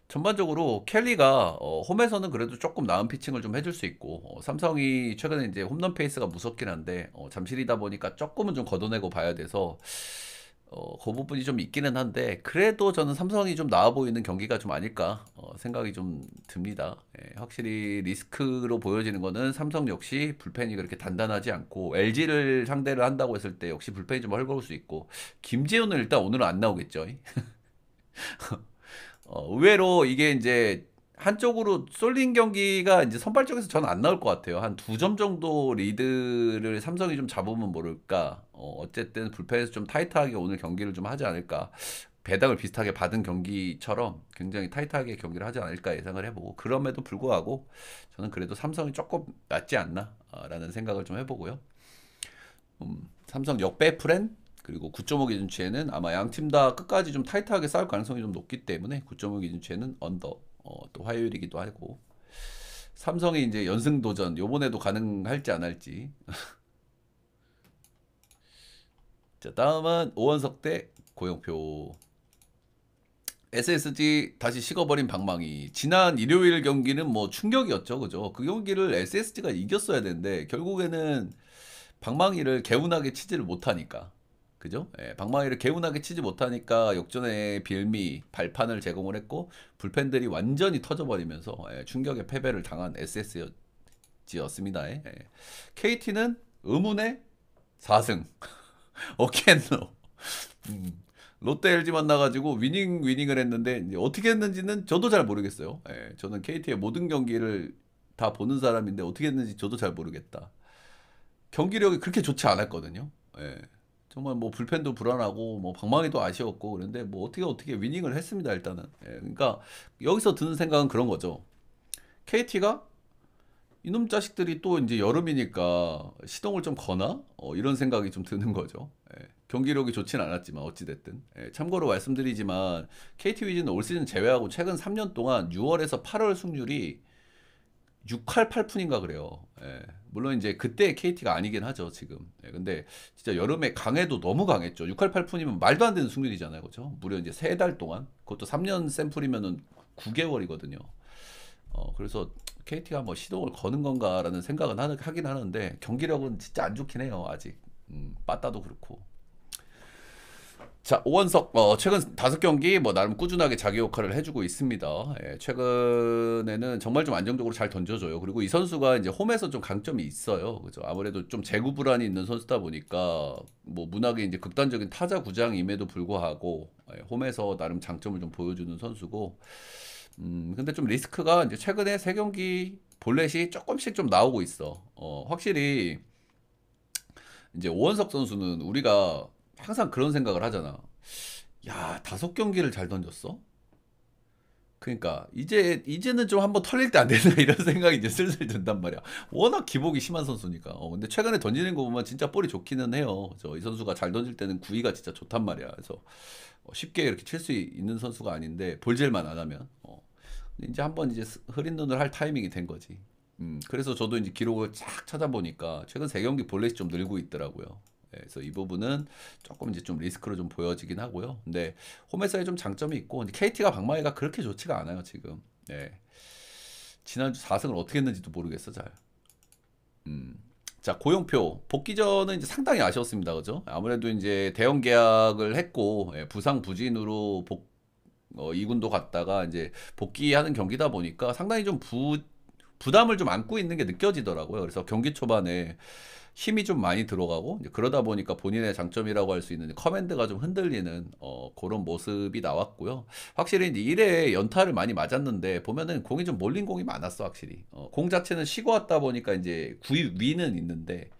전반적으로 켈리가 홈에서는 그래도 조금 나은 피칭을 좀 해줄 수 있고 삼성이 최근에 이제 홈런 페이스가 무섭긴 한데 잠실이다 보니까 조금은 좀 걷어내고 봐야 돼서 그 부분이 좀 있기는 한데 그래도 저는 삼성이 좀 나아 보이는 경기가 좀 아닐까 생각이 좀 듭니다. 예, 확실히 리스크로 보여지는 거는 삼성 역시 불펜이 그렇게 단단하지 않고 LG를 상대를 한다고 했을 때 역시 불펜이 좀 헐거울 수 있고 김재훈은 일단 오늘은 안 나오겠죠. 의외로 이게 이제 한쪽으로 쏠린 경기가 이제 선발적에서 저는 안 나올 것 같아요. 한 2점 정도 리드를 삼성이 좀 잡으면 모를까. 어쨌든 불펜에서 좀 타이트하게 오늘 경기를 좀 하지 않을까. 배당을 비슷하게 받은 경기처럼 굉장히 타이트하게 경기를 하지 않을까 예상을 해보고 그럼에도 불구하고 저는 그래도 삼성이 조금 낫지 않나 라는 생각을 좀 해보고요. 삼성 역배 프렌 그리고 9.5 기준치에는 아마 양 팀 다 끝까지 좀 타이트하게 싸울 가능성이 좀 높기 때문에 9.5 기준치에는 언더 또 화요일이기도 하고 삼성이 이제 연승 도전 요번에도 가능할지 안 할지 자 다음은 오원석 대 고영표 SSG 다시 식어버린 방망이 지난 일요일 경기는 뭐 충격이었죠 그죠 그 경기를 SSG가 이겼어야 되는데 결국에는 방망이를 개운하게 치지를 못하니까 그죠? 예, 방망이를 개운하게 치지 못하니까 역전의 빌미 발판을 제공을 했고 불펜들이 완전히 터져버리면서 충격의 패배를 당한 SSG였습니다. KT는 의문의 4승 어케노 롯데 LG 만나가지고 위닝을 했는데 이제 어떻게 했는지는 저도 잘 모르겠어요. 저는 KT의 모든 경기를 다 보는 사람인데 어떻게 했는지 저도 잘 모르겠다. 경기력이 그렇게 좋지 않았거든요. 예. 정말 뭐 불펜도 불안하고 뭐 방망이도 아쉬웠고 그런데 뭐 어떻게 위닝을 했습니다 일단은. 예. 그러니까 여기서 드는 생각은 그런 거죠. KT가 이놈 자식들이 또 이제 여름이니까 시동을 좀 거나 이런 생각이 좀 드는 거죠. 예. 경기력이 좋진 않았지만 어찌됐든 참고로 말씀드리지만 KT 위즈는 올 시즌 제외하고 최근 3년 동안 6월에서 8월 승률이 6할 8푼인가 그래요. 물론 이제 그때 KT가 아니긴 하죠, 지금. 근데 진짜 여름에 강해도 너무 강했죠. 6할 8푼이면 말도 안 되는 승률이잖아요. 그죠? 무려 이제 3달 동안. 그것도 3년 샘플이면은 9개월이거든요. 그래서 KT가 뭐 시동을 거는 건가라는 생각은 하긴 하는데 경기력은 진짜 안 좋긴 해요, 아직. 빠따도 그렇고. 자, 오원석 최근 5경기 뭐 나름 꾸준하게 자기 역할을 해주고 있습니다. 최근에는 정말 좀 안정적으로 잘 던져줘요. 그리고 이 선수가 이제 홈에서 좀 강점이 있어요. 그죠? 아무래도 좀 제구 불안이 있는 선수다 보니까 뭐 문학의 이제 극단적인 타자 구장임에도 불구하고 홈에서 나름 장점을 좀 보여주는 선수고. 근데 좀 리스크가 이제 최근에 3경기 볼넷이 조금씩 좀 나오고 있어. 확실히 이제 오원석 선수는 우리가 항상 그런 생각을 하잖아. 야, 5경기를 잘 던졌어? 그러니까 이제는 좀 한번 털릴 때 안 되나 이런 생각이 이제 슬슬 든단 말이야. 워낙 기복이 심한 선수니까. 근데 최근에 던지는 거 보면 진짜 볼이 좋기는 해요. 이 선수가 잘 던질 때는 구위가 진짜 좋단 말이야. 그래서 쉽게 이렇게 칠 수 있는 선수가 아닌데 볼질만 안 하면. 근데 이제 한번 이제 흐린 눈을 할 타이밍이 된 거지. 그래서 저도 이제 기록을 쫙 찾아보니까 최근 3경기 볼넷이 좀 늘고 있더라고요. 그래서 이 부분은 조금 이제 좀 리스크로 좀 보여지긴 하고요. 근데 홈에서의 좀 장점이 있고 KT가 방망이가 그렇게 좋지가 않아요 지금. 지난주 4승을 어떻게 했는지도 모르겠어 잘. 자 고용표 복귀전은 이제 상당히 아쉬웠습니다, 그죠? 아무래도 이제 대형 계약을 했고 부상 부진으로 2군도 갔다가 이제 복귀하는 경기다 보니까 상당히 좀 부담을 좀 안고 있는 게 느껴지더라고요. 그래서 경기 초반에 힘이 좀 많이 들어가고 이제 그러다 보니까 본인의 장점이라고 할 수 있는 커맨드가 좀 흔들리는 그런 모습이 나왔고요. 확실히 이제 1회에 연타를 많이 맞았는데 보면은 공이 좀 몰린 공이 많았어 확실히. 공 자체는 쉬고 왔다 보니까 이제 위는 있는데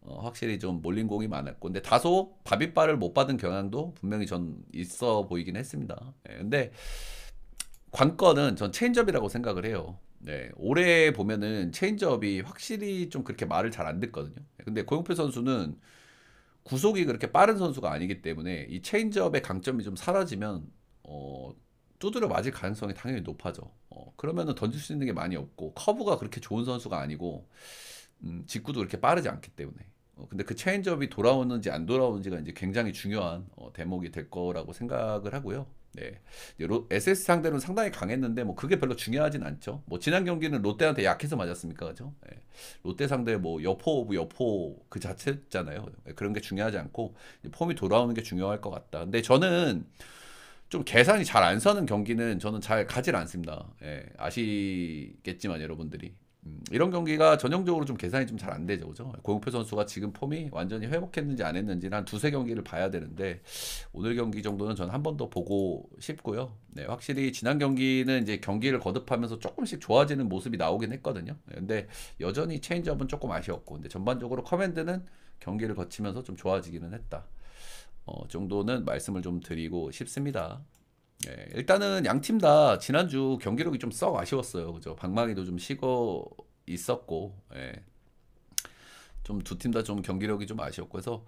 확실히 좀 몰린 공이 많았고 근데 다소 바빗발을 못 받은 경향도 분명히 전 있어 보이긴 했습니다. 근데 관건은 전 체인지업이라고 생각을 해요. 올해 보면은 체인지업이 확실히 좀 그렇게 말을 잘 안 듣거든요. 근데 고영표 선수는 구속이 그렇게 빠른 선수가 아니기 때문에 이 체인지업의 강점이 좀 사라지면 두드려 맞을 가능성이 당연히 높아져. 그러면은 던질 수 있는 게 많이 없고 커브가 그렇게 좋은 선수가 아니고 직구도 그렇게 빠르지 않기 때문에. 근데 그 체인지업이 돌아오는지 안 돌아오는지가 이제 굉장히 중요한 대목이 될 거라고 생각을 하고요. 네. SS 상대로는 상당히 강했는데 뭐 그게 별로 중요하진 않죠. 뭐 지난 경기는 롯데한테 약해서 맞았습니까, 그죠? 네. 롯데 상대 뭐 여포 오브 여포 그 자체잖아요. 네. 그런 게 중요하지 않고 폼이 돌아오는 게 중요할 것 같다. 근데 저는 좀 계산이 잘 안 서는 경기는 저는 잘 가질 않습니다. 예, 아시겠지만 여러분들이 이런 경기가 전형적으로 좀 계산이 좀 잘 안 되죠, 그죠? 고용표 선수가 지금 폼이 완전히 회복했는지 안 했는지는 한 두세 경기를 봐야 되는데 오늘 경기 정도는 저는 한 번 더 보고 싶고요. 네, 확실히 지난 경기는 이제 경기를 거듭하면서 조금씩 좋아지는 모습이 나오긴 했거든요. 네, 근데 여전히 체인지업은 조금 아쉬웠고, 근데 전반적으로 커맨드는 경기를 거치면서 좀 좋아지기는 했다. 정도는 말씀을 좀 드리고 싶습니다. 예, 일단은 양 팀 다 지난주 경기력이 좀 썩 아쉬웠어요. 그죠? 방망이도 좀 식어 있었고, 예, 좀 두 팀 다 좀 경기력이 좀 아쉬웠고 해서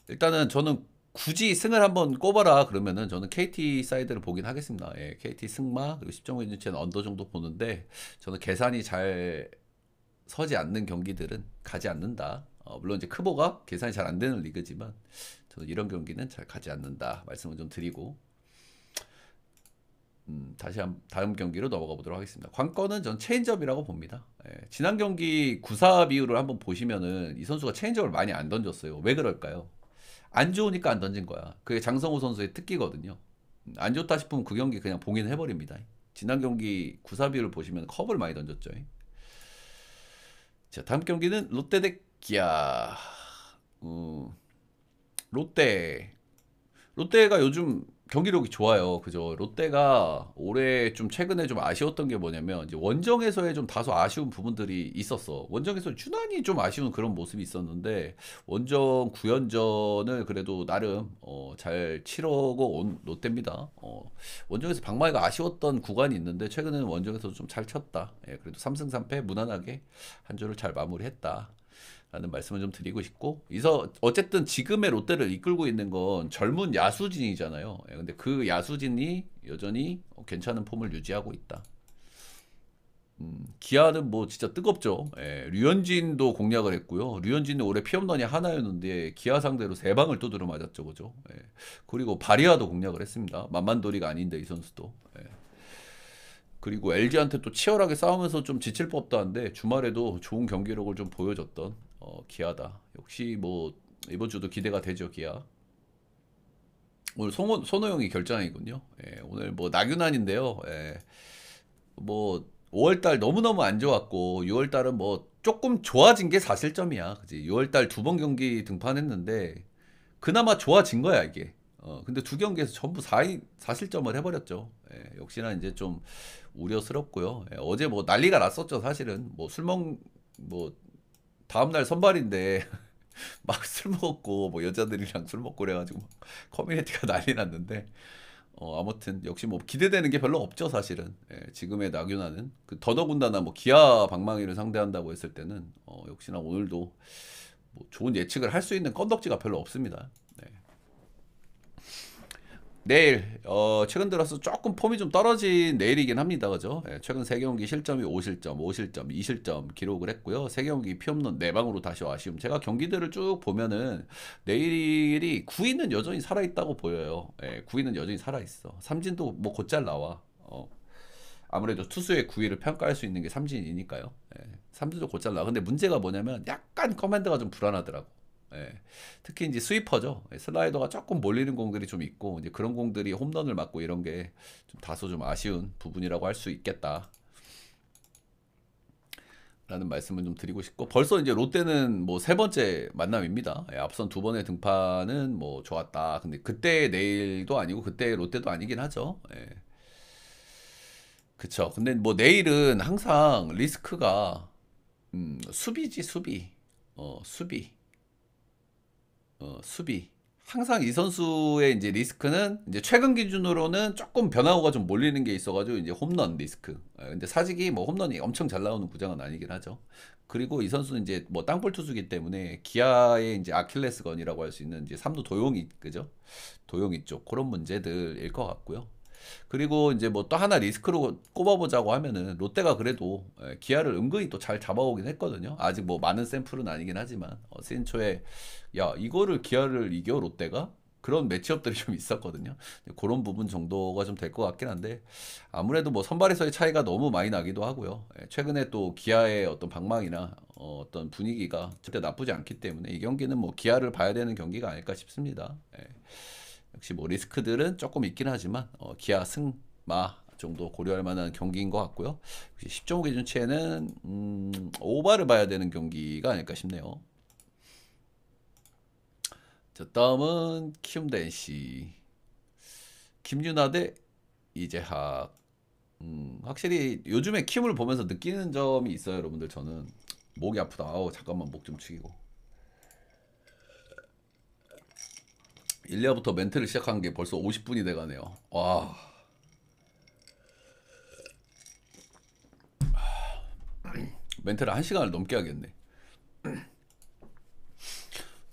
일단은 저는 굳이 승을 한번 꼽아라 그러면은 저는 KT 사이드를 보긴 하겠습니다. 예, KT 승마 그리고 10.5 인치는 언더 정도 보는데 저는 계산이 잘 서지 않는 경기들은 가지 않는다. 물론 이제 크보가 계산이 잘 안 되는 리그지만 저는 이런 경기는 잘 가지 않는다 말씀을 좀 드리고 다시 다음 경기로 넘어가 보도록 하겠습니다. 관건은 전 체인지업이라고 봅니다. 예, 지난 경기 9사 비율을 한번 보시면은 이 선수가 체인지업을 많이 안 던졌어요. 왜 그럴까요? 안 좋으니까 안 던진 거야. 그게 장성호 선수의 특기거든요. 안 좋다 싶으면 그 경기 그냥 봉인해버립니다. 지난 경기 9사 비율을 보시면 커브를 많이 던졌죠. 자, 다음 경기는 롯데 대 기아. 롯데. 롯데가 요즘 경기력이 좋아요. 그죠? 롯데가 올해 좀 최근에 좀 아쉬웠던 게 뭐냐면 이제 원정에서의 좀 다소 아쉬운 부분들이 있었어. 원정에서 유난히 좀 아쉬운 그런 모습이 있었는데 원정 9연전을 그래도 나름 잘 치르고 온 롯데입니다. 원정에서 방망이가 아쉬웠던 구간이 있는데 최근에는 원정에서 좀 잘 쳤다. 예, 그래도 3승 3패 무난하게 한 주를 잘 마무리했다. 라는 말씀을 좀 드리고 싶고 어쨌든 지금의 롯데를 이끌고 있는 건 젊은 야수진이잖아요. 예, 근데 그 야수진이 여전히 괜찮은 폼을 유지하고 있다. 기아는 뭐 진짜 뜨겁죠. 예, 류현진도 공략을 했고요. 류현진은 올해 피홈런이 하나였는데 기아 상대로 세 방을 두드려 맞았죠, 그죠? 예. 그리고 바리아도 공략을 했습니다. 만만돌이가 아닌데 이 선수도. 예. 그리고 LG한테 또 치열하게 싸우면서 좀 지칠 법도 한데 주말에도 좋은 경기력을 좀 보여줬던 기아다. 역시 뭐 이번 주도 기대가 되죠, 기아. 오늘 손호영이 결장이군요. 예, 오늘 뭐 나균환인데요. 예, 뭐 5월달 너무너무 안 좋았고 6월달은 뭐 조금 좋아진 게 사실점이야. 그지? 6월달 두 번 경기 등판했는데 그나마 좋아진 거야 이게. 근데 두 경기에서 전부 4실점을 해버렸죠. 예, 역시나 이제 좀 우려스럽고요. 예, 어제 뭐 난리가 났었죠, 사실은. 뭐 다음날 선발인데 막 술 먹었고 뭐 여자들이랑 술 먹고 그래가지고 막 커뮤니티가 난리 났는데 아무튼 역시 뭐 기대되는 게 별로 없죠, 사실은. 예, 지금의 나균아는 더더군다나 뭐 기아 방망이를 상대한다고 했을 때는 역시나 오늘도 뭐 좋은 예측을 할 수 있는 건덕지가 별로 없습니다. 네. 내일 최근 들어서 조금 폼이 좀 떨어진 내일이긴 합니다. 그죠? 예, 최근 3경기 실점이 5실점, 5실점, 2실점 기록을 했고요. 3경기 피홈런 4방으로 다시 아쉬움. 제가 경기들을 쭉 보면은 내일이 9위는 여전히 살아있다고 보여요. 예, 9위는 여전히 살아있어. 삼진도 뭐 곧잘 나와. 아무래도 투수의 9위를 평가할 수 있는 게 삼진이니까요. 예, 삼진도 곧잘 나와. 근데 문제가 뭐냐면 약간 커맨드가 좀 불안하더라고. 예. 특히 이제 스위퍼죠. 예, 슬라이더가 조금 몰리는 공들이 좀 있고 이제 그런 공들이 홈런을 맞고 이런 게 좀 다소 좀 아쉬운 부분이라고 할 수 있겠다. 라는 말씀을 좀 드리고 싶고 벌써 이제 롯데는 뭐 세 번째 만남입니다. 예, 앞선 두 번의 등판은 뭐 좋았다. 근데 그때 내일도 아니고 그때 롯데도 아니긴 하죠. 예. 그쵸. 근데 뭐 내일은 항상 리스크가 수비지 수비. 수비. 수비. 항상 이 선수의 이제 리스크는 이제 최근 기준으로는 조금 변화구가 좀 몰리는 게 있어가지고 이제 홈런 리스크. 근데 사직이 뭐 홈런이 엄청 잘 나오는 구장은 아니긴 하죠. 그리고 이 선수는 이제 뭐 땅볼 투수기 때문에 기아의 이제 아킬레스건이라고 할 수 있는 이제 삼루 도용이 그죠? 도용이 쪽 그런 문제들일 것 같고요. 그리고 이제 뭐 또 하나 리스크로 꼽아보자고 하면은 롯데가 그래도 기아를 은근히 또 잘 잡아오긴 했거든요. 아직 뭐 많은 샘플은 아니긴 하지만 시즌 초에 야 이거를 기아를 이겨 롯데가 그런 매치업들이 좀 있었거든요. 그런 부분 정도가 좀 될 것 같긴 한데 아무래도 뭐 선발에서의 차이가 너무 많이 나기도 하고요. 최근에 또 기아의 어떤 방망이나 어떤 분위기가 절대 나쁘지 않기 때문에 이 경기는 뭐 기아를 봐야 되는 경기가 아닐까 싶습니다. 역시 뭐 리스크들은 조금 있긴 하지만 기아 승마 정도 고려할 만한 경기인 것 같고요. 10.5 기준치에는 오바를 봐야 되는 경기가 아닐까 싶네요. 자, 다음은 키움 대 NC 김윤아 대 이재학. 확실히 요즘에 키움을 보면서 느끼는 점이 있어요, 여러분들. 저는 목이 아프다. 아우 잠깐만 목 좀 축이고. 1라부터 멘트를 시작한 게 벌써 50분이 돼가네요. 와. 멘트를 1시간을 넘게 하겠네.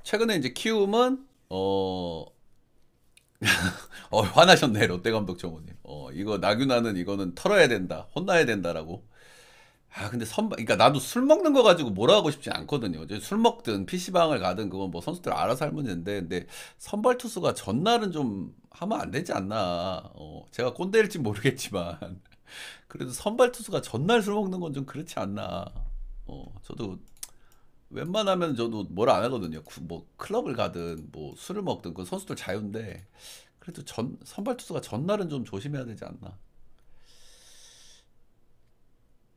최근에 이제 키움은 화나셨네 롯데 감독 정원님. 이거 나균아는 이거는 털어야 된다, 혼나야 된다라고. 아 근데 그러니까 나도 술 먹는 거 가지고 뭐라 하고 싶지 않거든요. 이제 술 먹든 PC방을 가든 그건 뭐 선수들 알아서 할 문제인데, 근데 선발 투수가 전날은 좀 하면 안 되지 않나. 제가 꼰대일지 모르겠지만 그래도 선발 투수가 전날 술 먹는 건 좀 그렇지 않나. 저도 웬만하면 저도 뭐라 안 하거든요. 뭐 클럽을 가든 뭐 술을 먹든 그 선수들 자유인데 그래도 선발 투수가 전날은 좀 조심해야 되지 않나.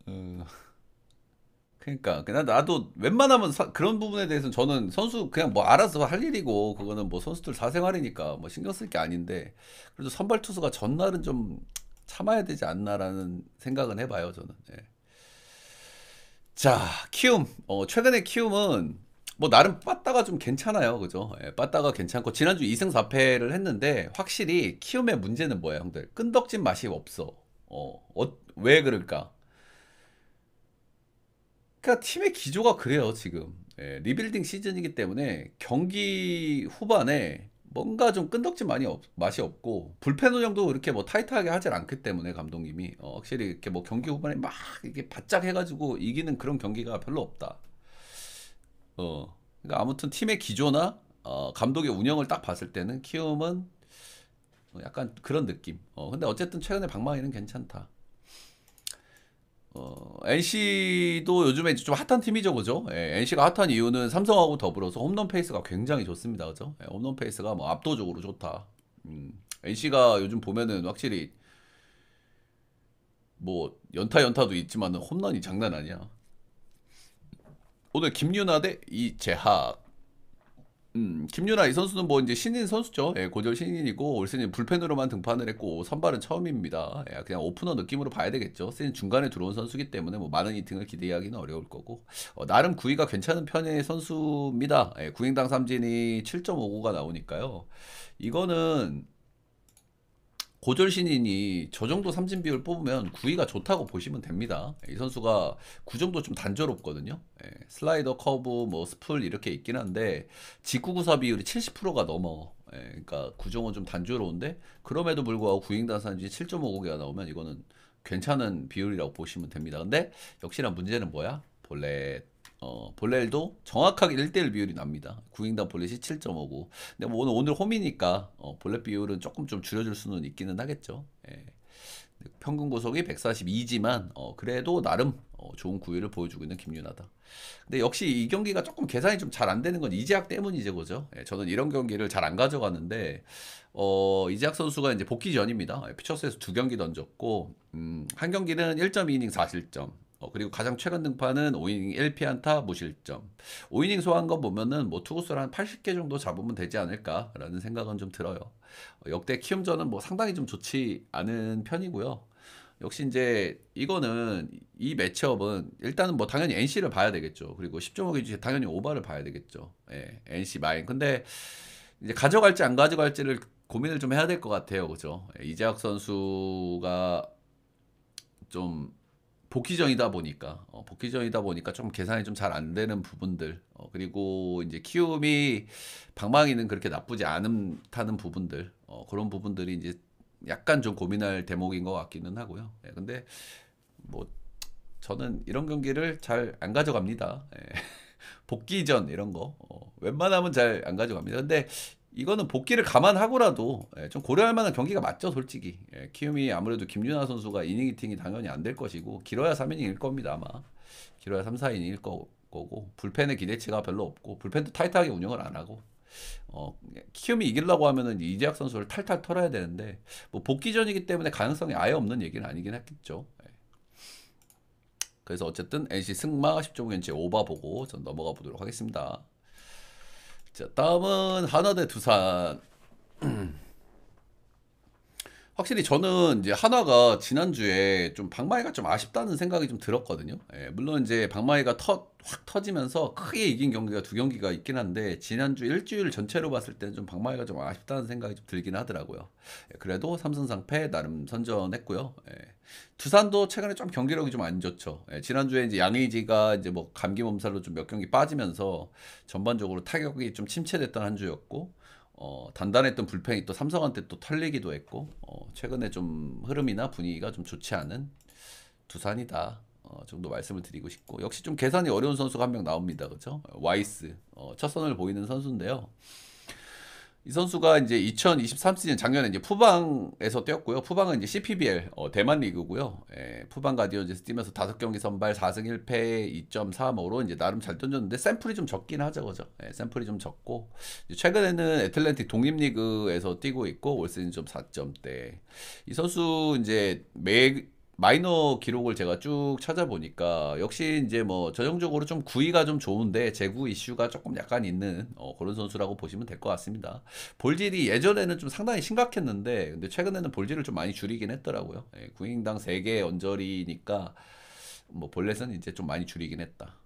어, 그러니까 그냥 나도 웬만하면 그런 부분에 대해서는 저는 선수 그냥 뭐 알아서 할 일이고 그거는 뭐 선수들 사생활이니까 뭐 신경 쓸 게 아닌데 그래도 선발 투수가 전날은 좀 참아야 되지 않나라는 생각은 해봐요 저는. 예. 자, 키움. 최근에 키움은 뭐 나름 빠따가 좀 괜찮아요. 그죠? 예, 빠따가 괜찮고 지난주 2승 4패를 했는데 확실히 키움의 문제는 뭐야, 형들? 끈덕진 맛이 없어. 왜 그럴까? 그러니까 팀의 기조가 그래요, 지금. 리빌딩 시즌이기 때문에 경기 후반에 뭔가 좀 끈덕진 맛이 없고 불펜 운영도 그렇게 뭐 타이트하게 하질 않기 때문에 감독님이 확실히 이렇게 뭐 경기 후반에 막 이게 바짝 해가지고 이기는 그런 경기가 별로 없다. 그러니까 아무튼 팀의 기조나 감독의 운영을 딱 봤을 때는 키움은 약간 그런 느낌. 근데 어쨌든 최근에 방망이는 괜찮다. NC도 요즘에 좀 핫한 팀이죠, 그죠? NC가 핫한 이유는 삼성하고 더불어서 홈런 페이스가 굉장히 좋습니다, 그죠? 홈런 페이스가 뭐 압도적으로 좋다. NC가 요즘 보면은 확실히 뭐 연타도 있지만 홈런이 장난 아니야. 오늘 김윤아 대 이재학. 김윤아 이 선수는 뭐 이제 신인 선수죠. 고졸 신인이고 올 시즌 불펜으로만 등판을 했고 선발은 처음입니다. 그냥 오프너 느낌으로 봐야 되겠죠. 시즌 중간에 들어온 선수기 때문에 뭐 많은 이팅을 기대하기는 어려울 거고 나름 구위가 괜찮은 편의 선수입니다. 구인당 삼진이 7.59가 나오니까요. 이거는 고졸 신인이 저 정도 삼진 비율 뽑으면 구위가 좋다고 보시면 됩니다. 이 선수가 구 정도 좀 단조롭거든요. 슬라이더, 커브, 뭐 스플 이렇게 있긴 한데 직구 구사 비율이 70%가 넘어. 그러니까 구종은 좀 단조로운데 그럼에도 불구하고 구인단 삼진 7.59개가 나오면 이거는 괜찮은 비율이라고 보시면 됩니다. 근데 역시나 문제는 뭐야? 볼렐도 정확하게 1대1 비율이 납니다. 구인당 볼렛이 7.59. 근데 뭐 오늘 홈이니까 볼렛 비율은 조금 좀 줄여줄 수는 있기는 하겠죠. 평균 구속이 142지만 그래도 나름 좋은 구위를 보여주고 있는 김윤아다. 근데 역시 이 경기가 조금 계산이 좀 잘 안 되는 건 이재학 때문이죠, 그죠? 저는 이런 경기를 잘 안 가져가는데 이재학 선수가 이제 복귀 전입니다. 피처스에서 2경기 던졌고 한 경기는 1.2이닝 4실점. 그리고 가장 최근 등판은 5이닝 1피안타 무실점. 5이닝 소화한 거 보면은 뭐 투구수를 한 80개 정도 잡으면 되지 않을까라는 생각은 좀 들어요. 역대 키움전은 뭐 상당히 좀 좋지 않은 편이고요. 역시 이제 이거는 이 매치업은 일단은 뭐 당연히 NC를 봐야 되겠죠. 그리고 10.5개 주에 당연히 오바를 봐야 되겠죠. NC 마인. 근데 이제 가져갈지 안 가져갈지를 고민을 좀 해야 될 것 같아요. 그죠? 이재학 선수가 좀 복귀전이다 보니까 좀 계산이 좀 잘 안 되는 부분들, 그리고 이제 키움이 방망이는 그렇게 나쁘지 않다는 부분들, 그런 부분들이 이제 약간 좀 고민할 대목인 것 같기는 하고요. 예, 근데 뭐 저는 이런 경기를 잘 안 가져갑니다. 예. 복귀전 이런 거 웬만하면 잘 안 가져갑니다. 근데 이거는 복귀를 감안하고라도 좀 고려할 만한 경기가 맞죠, 솔직히. 키움이 아무래도 김윤아 선수가 이닝 히팅이 당연히 안 될 것이고 길어야 3이닝일 겁니다, 아마. 길어야 3, 4이닝일 거고 불펜의 기대치가 별로 없고 불펜도 타이트하게 운영을 안 하고 키움이 이기려고 하면은 이재학 선수를 탈탈 털어야 되는데 뭐 복귀전이기 때문에 가능성이 아예 없는 얘기는 아니긴 했겠죠. 그래서 어쨌든 NC 승마 10.5cm 오버 보고 전 넘어가 보도록 하겠습니다. 자, 다음은 한화 대 두산. 확실히 저는 이제 한화가 지난주에 좀 방망이가 좀 아쉽다는 생각이 좀 들었거든요. 물론 이제 방망이가 확 터지면서 크게 이긴 경기가 두 경기가 있긴 한데 지난주 일주일 전체로 봤을 때는 좀 방망이가 좀 아쉽다는 생각이 좀 들긴 하더라고요. 그래도 3승 3패 나름 선전했고요. 두산도 최근에 좀 경기력이 좀 안 좋죠. 지난주에 이제 양의지가 이제 뭐 감기 몸살로 좀 몇 경기 빠지면서 전반적으로 타격이 좀 침체됐던 한 주였고 단단했던 불펜이 또 삼성한테 또 털리기도 했고 최근에 좀 흐름이나 분위기가 좀 좋지 않은 두산이다 정도 말씀을 드리고 싶고 역시 좀 계산이 어려운 선수가 한 명 나옵니다. 그렇죠? 와이스 첫 선을 보이는 선수인데요. 이 선수가 이제 2023 시즌 작년에 이제 푸방에서 뛰었고요. 푸방은 이제 CPBL 대만 리그고요. 푸방 가디언즈에서 뛰면서 5경기 선발 4승 1패 2.35로 이제 나름 잘 던졌는데 샘플이 좀 적긴 하죠, 그죠? 샘플이 좀 적고 최근에는 애틀랜틱 독립리그에서 뛰고 있고 올 시즌 좀 4점대. 이 선수 이제 마이너 기록을 제가 쭉 찾아보니까 역시 이제 뭐 전형적으로 좀 구위가 좀 좋은데 제구 이슈가 조금 약간 있는 그런 선수라고 보시면 될 것 같습니다. 볼질이 예전에는 좀 상당히 심각했는데 근데 최근에는 볼질을 좀 많이 줄이긴 했더라고요. 구인당 3개 언저리니까 뭐 볼넷은 이제 좀 많이 줄이긴 했다.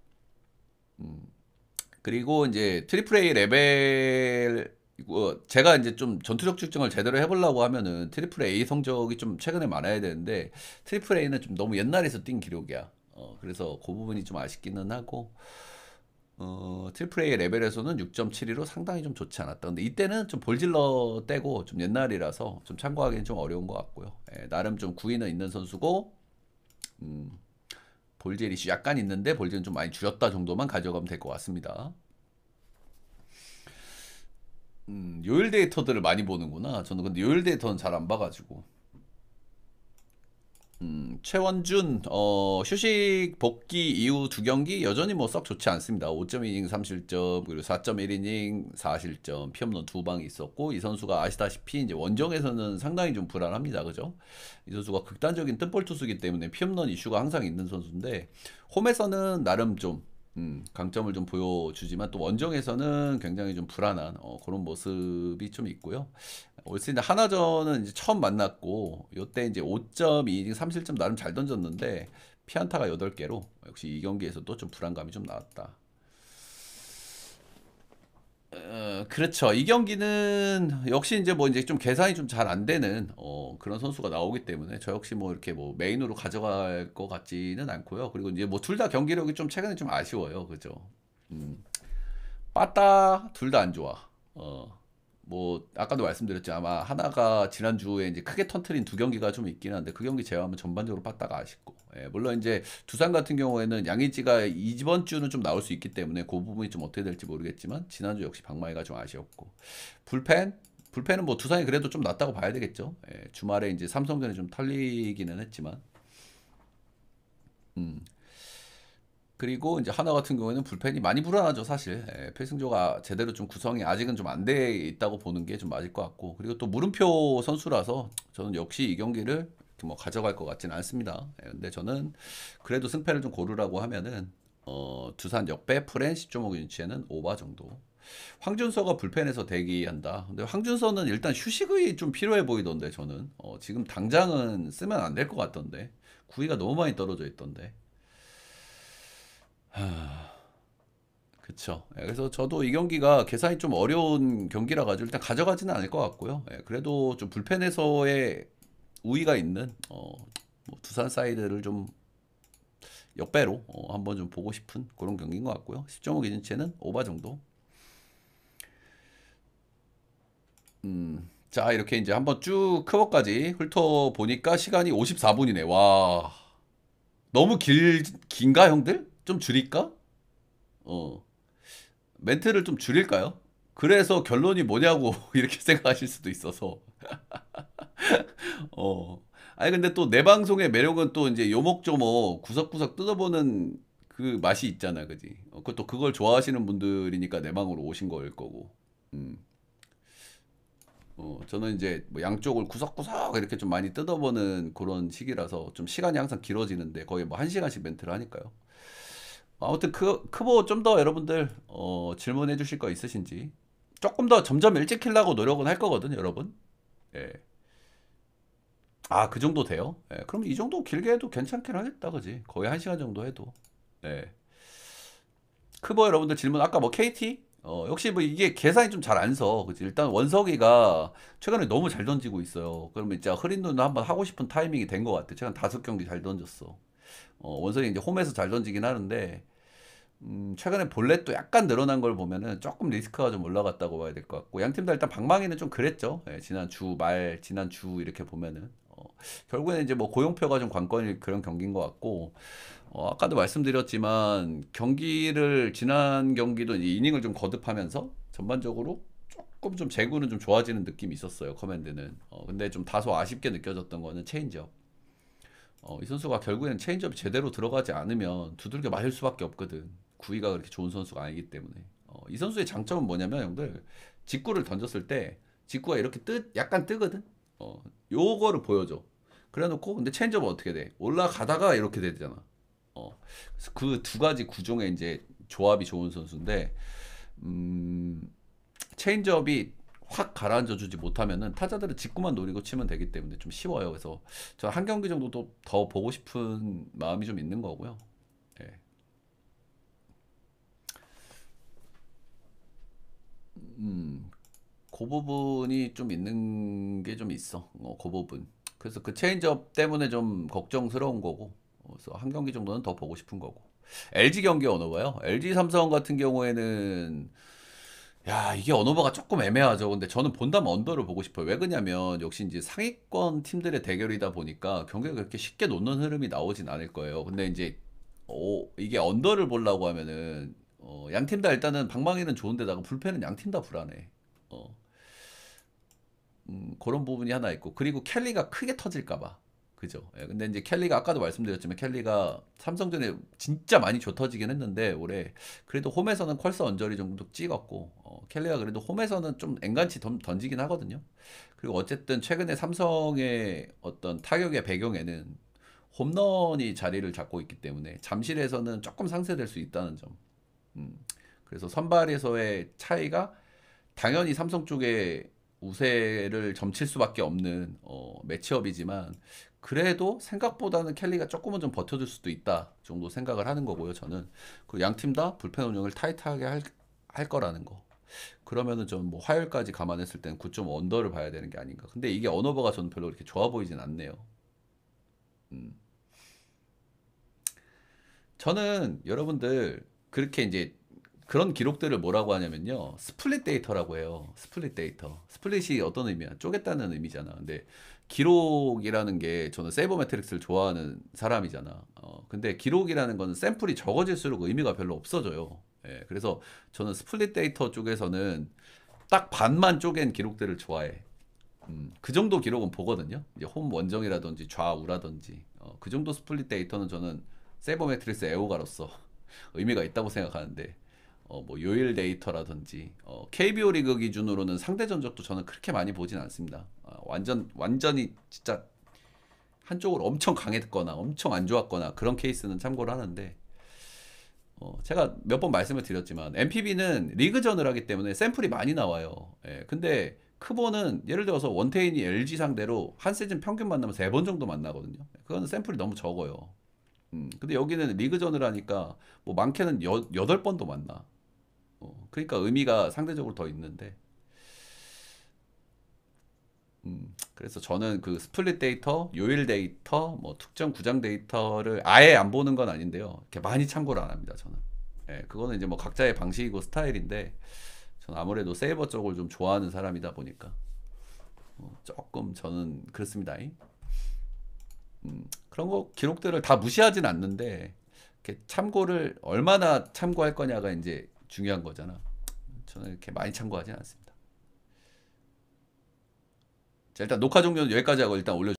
그리고 이제 트리플 A 레벨 제가 이제 좀 전투력 측정을 제대로 해보려고 하면은 트리플 A 성적이 좀 최근에 많아야 되는데 트리플 A는 좀 너무 옛날에서 뛴 기록이야. 그래서 그 부분이 좀 아쉽기는 하고 트리플 A 레벨에서는 6.72로 상당히 좀 좋지 않았다. 근데 이때는 좀 볼질러 떼고 좀 옛날이라서 좀 참고하기는 좀 어려운 것 같고요. 나름 좀 구위는 있는 선수고 볼질 이슈 약간 있는데 볼질은 좀 많이 줄였다 정도만 가져가면 될 것 같습니다. 요일 데이터들을 많이 보는구나. 저는 근데 요일 데이터는 잘 안 봐가지고. 최원준, 휴식 복귀 이후 두 경기 여전히 뭐 썩 좋지 않습니다. 5.2이닝 3실점, 그리고 4.1이닝 4실점, 피홈런 2방이 있었고, 이 선수가 아시다시피 이제 원정에서는 상당히 좀 불안합니다. 그죠? 이 선수가 극단적인 뜬볼 투수기 때문에 피홈런 이슈가 항상 있는 선수인데, 홈에서는 나름 좀 강점을 좀 보여주지만 또 원정에서는 굉장히 좀 불안한 그런 모습이 좀 있고요. 올 시즌 하나전은 이제 처음 만났고 이때 이제 5.2 3실점 나름 잘 던졌는데 피안타가 8개로 역시 이 경기에서도 좀 불안감이 좀 나왔다. 그렇죠. 이 경기는 역시 이제 뭐 이제 좀 계산이 좀 잘 안 되는 그런 선수가 나오기 때문에 저 역시 뭐 이렇게 뭐 메인으로 가져갈 것 같지는 않고요. 그리고 이제 뭐 둘 다 경기력이 좀 최근에 좀 아쉬워요. 그죠? 음. 빠따 둘 다 안 좋아. 뭐 아까도 말씀드렸죠. 아마 하나가 지난주에 이제 크게 터트린 두 경기가 좀 있긴 한데 그 경기 제외하면 전반적으로 빠따가 아쉽고. 물론 이제 두산 같은 경우에는 양의지가 이번 주는 좀 나올 수 있기 때문에 그 부분이 좀 어떻게 될지 모르겠지만 지난주 역시 방망이가 좀 아쉬웠고. 불펜은 뭐 두산이 그래도 좀 낫다고 봐야 되겠죠. 주말에 이제 삼성전에 좀 털리기는 했지만. 음. 그리고 이제 하나 같은 경우에는 불펜이 많이 불안하죠, 사실. 필승조가 제대로 좀 구성이 아직은 좀 안 돼 있다고 보는 게 좀 맞을 것 같고. 그리고 또 물음표 선수라서 저는 역시 이 경기를 뭐 가져갈 것 같지는 않습니다. 근데 저는 그래도 승패를 좀 고르라고 하면은 두산 역배 프렌 10.5인치에는 오바 정도. 황준서가 불펜에서 대기한다. 근데 황준서는 일단 휴식이 좀 필요해 보이던데 저는 지금 당장은 쓰면 안 될 것 같던데 구위가 너무 많이 떨어져 있던데. 그쵸. 그래서 저도 이 경기가 계산이 좀 어려운 경기라 가지고 일단 가져가지는 않을 것 같고요. 그래도 좀 불펜에서의 우위가 있는 뭐 두산 사이드를 좀 역배로 한번 좀 보고 싶은 그런 경기인 것 같고요. 10.5 기준치는 오바 정도. 자, 이렇게 이제 한번 쭉 크버까지 훑어보니까 시간이 54분이네. 와, 너무 긴가, 형들? 좀 줄일까? 어, 멘트를 좀 줄일까요? 그래서 결론이 뭐냐고 이렇게 생각하실 수도 있어서. 어. 아니, 근데 또 내 방송의 매력은 또 이제 요목조목 구석구석 뜯어보는 그 맛이 있잖아, 그지? 그것도 그걸 좋아하시는 분들이니까 내 방으로 오신 거일 거고. 음. 저는 이제 뭐 양쪽을 구석구석 이렇게 좀 많이 뜯어보는 그런 시기라서 좀 시간이 항상 길어지는데 거의 뭐 한 시간씩 멘트를 하니까요. 아무튼 크보 좀 더 여러분들 질문해 주실 거 있으신지 조금 더 점점 일찍 키려고 노력은 할 거거든요, 여러분. 예. 아, 그 정도 돼요? 예. 그럼 이 정도 길게 해도 괜찮긴 하겠다, 그지? 거의 한 시간 정도 해도. 예. 크보 여러분들 질문 아까 뭐 KT? 역시 뭐 이게 계산이 좀 잘 안 서. 그치? 일단 원석이가 최근에 너무 잘 던지고 있어요. 그러면 진짜 흐린 눈 한번 하고 싶은 타이밍이 된 것 같아. 최근 5경기 잘 던졌어. 원석이 이제 홈에서 잘 던지긴 하는데, 최근에 볼넷도 약간 늘어난 걸 보면은 조금 리스크가 좀 올라갔다고 봐야 될 것 같고, 양팀 다 일단 방망이는 좀 그랬죠. 예, 지난 주 이렇게 보면은. 결국에는 이제 뭐 고용표가 좀 관건일 그런 경기인 것 같고, 아까도 말씀드렸지만 경기를 지난 경기도 이제 이닝을 좀 거듭하면서 전반적으로 조금 좀 제구는 좀 좋아지는 느낌이 있었어요. 커맨드는. 근데 좀 다소 아쉽게 느껴졌던 거는 체인지업. 이 선수가 결국에는 체인지업이 제대로 들어가지 않으면 두들겨 맞을 수밖에 없거든. 구위가 그렇게 좋은 선수가 아니기 때문에. 이 선수의 장점은 뭐냐면 형들 직구를 던졌을 때 직구가 이렇게 약간 뜨거든. 요거를 보여줘. 그래놓고 근데 체인지업은 어떻게 돼? 올라가다가 이렇게 되잖아. 그래서 그 두 가지 구종의 이제 조합이 좋은 선수인데, 음, 체인지업이 확 가라앉아 주지 못하면은 타자들은 직구만 노리고 치면 되기 때문에 좀 쉬워요. 그래서 저 한 경기 정도도 더 보고 싶은 마음이 좀 있는 거고요. 예. 음, 그 부분이 좀 있는 게 좀 있어. 그 부분. 그래서 그 체인지업 때문에 좀 걱정스러운 거고. 그래서 한 경기 정도는 더 보고 싶은 거고. LG 경기 어느 봐요? LG 삼성 같은 경우에는 야, 이게 언어버가 조금 애매하죠. 근데 저는 본다면 언더를 보고 싶어요. 왜 그러냐면 역시 이제 상위권 팀들의 대결이다 보니까 경기가 그렇게 쉽게 놓는 흐름이 나오진 않을 거예요. 근데 이제 이게 언더를 보려고 하면은 양 팀 다 일단은 방망이는 좋은데다가 불펜은 양 팀 다 불안해. 어, 그런 부분이 하나 있고 그리고 켈리가 크게 터질까 봐. 그죠? 예, 근데 이제 켈리가 아까도 말씀드렸지만 켈리가 삼성전에 진짜 많이 줘 터지긴 했는데 올해 그래도 홈에서는 퀄스 언저리 정도 찍었고 켈리가 그래도 홈에서는 좀 앵간치 던지긴 하거든요. 그리고 어쨌든 최근에 삼성의 어떤 타격의 배경에는 홈런이 자리를 잡고 있기 때문에 잠실에서는 조금 상쇄될 수 있다는 점. 음, 그래서 선발에서의 차이가 당연히 삼성 쪽에 우세를 점칠 수밖에 없는 매치업이지만 그래도 생각보다는 켈리가 조금은 좀 버텨줄 수도 있다 정도 생각을 하는 거고요. 저는 그 양 팀 다 불펜 운영을 타이트하게 할 거라는 거. 그러면은 좀 뭐 화요일까지 감안했을 때는 9.5 언더를 봐야 되는 게 아닌가. 근데 이게 언어버가 저는 별로 그렇게 좋아 보이진 않네요. 음. 저는 여러분들 그렇게 이제 그런 기록들을 뭐라고 하냐면요. 스플릿 데이터라고 해요. 스플릿 데이터. 스플릿이 어떤 의미야? 쪼갰다는 의미잖아. 근데 기록이라는 게 저는 세이버 매트릭스를 좋아하는 사람이잖아. 근데 기록이라는 거는 샘플이 적어질수록 의미가 별로 없어져요. 예, 그래서 저는 스플릿 데이터 쪽에서는 딱 반만 쪼갠 기록들을 좋아해. 그 정도 기록은 보거든요. 이제 홈 원정이라든지 좌우라든지 그 정도 스플릿 데이터는 저는 세이버 매트릭스 애호가로서 의미가 있다고 생각하는데 뭐 요일 데이터라든지 KBO 리그 기준으로는 상대 전적도 저는 그렇게 많이 보진 않습니다. 완전히 진짜 한쪽으로 엄청 강했거나 엄청 안 좋았거나 그런 케이스는 참고를 하는데 제가 몇 번 말씀을 드렸지만 MPB는 리그전을 하기 때문에 샘플이 많이 나와요. 예, 근데 크보는 예를 들어서 원태인이 LG 상대로 한 시즌 평균 만나면 3번 정도 만나거든요. 그거는 샘플이 너무 적어요. 근데 여기는 리그전을 하니까 뭐 많게는 8번도 만나. 그러니까 의미가 상대적으로 더 있는데 그래서 저는 그 스플릿 데이터, 요일 데이터, 뭐 특정 구장 데이터를 아예 안 보는 건 아닌데요. 이렇게 많이 참고를 안 합니다. 저는. 예, 그거는 이제 뭐 각자의 방식이고 스타일인데 저는 아무래도 세이버 쪽을 좀 좋아하는 사람이다 보니까 조금 저는 그렇습니다. 그런 거 기록들을 다 무시하진 않는데 이렇게 참고를 얼마나 참고할 거냐가 이제 중요한 거잖아. 저는 이렇게 많이 참고하진 않습니다. 자, 일단 녹화 종료는 여기까지 하고 일단 올려.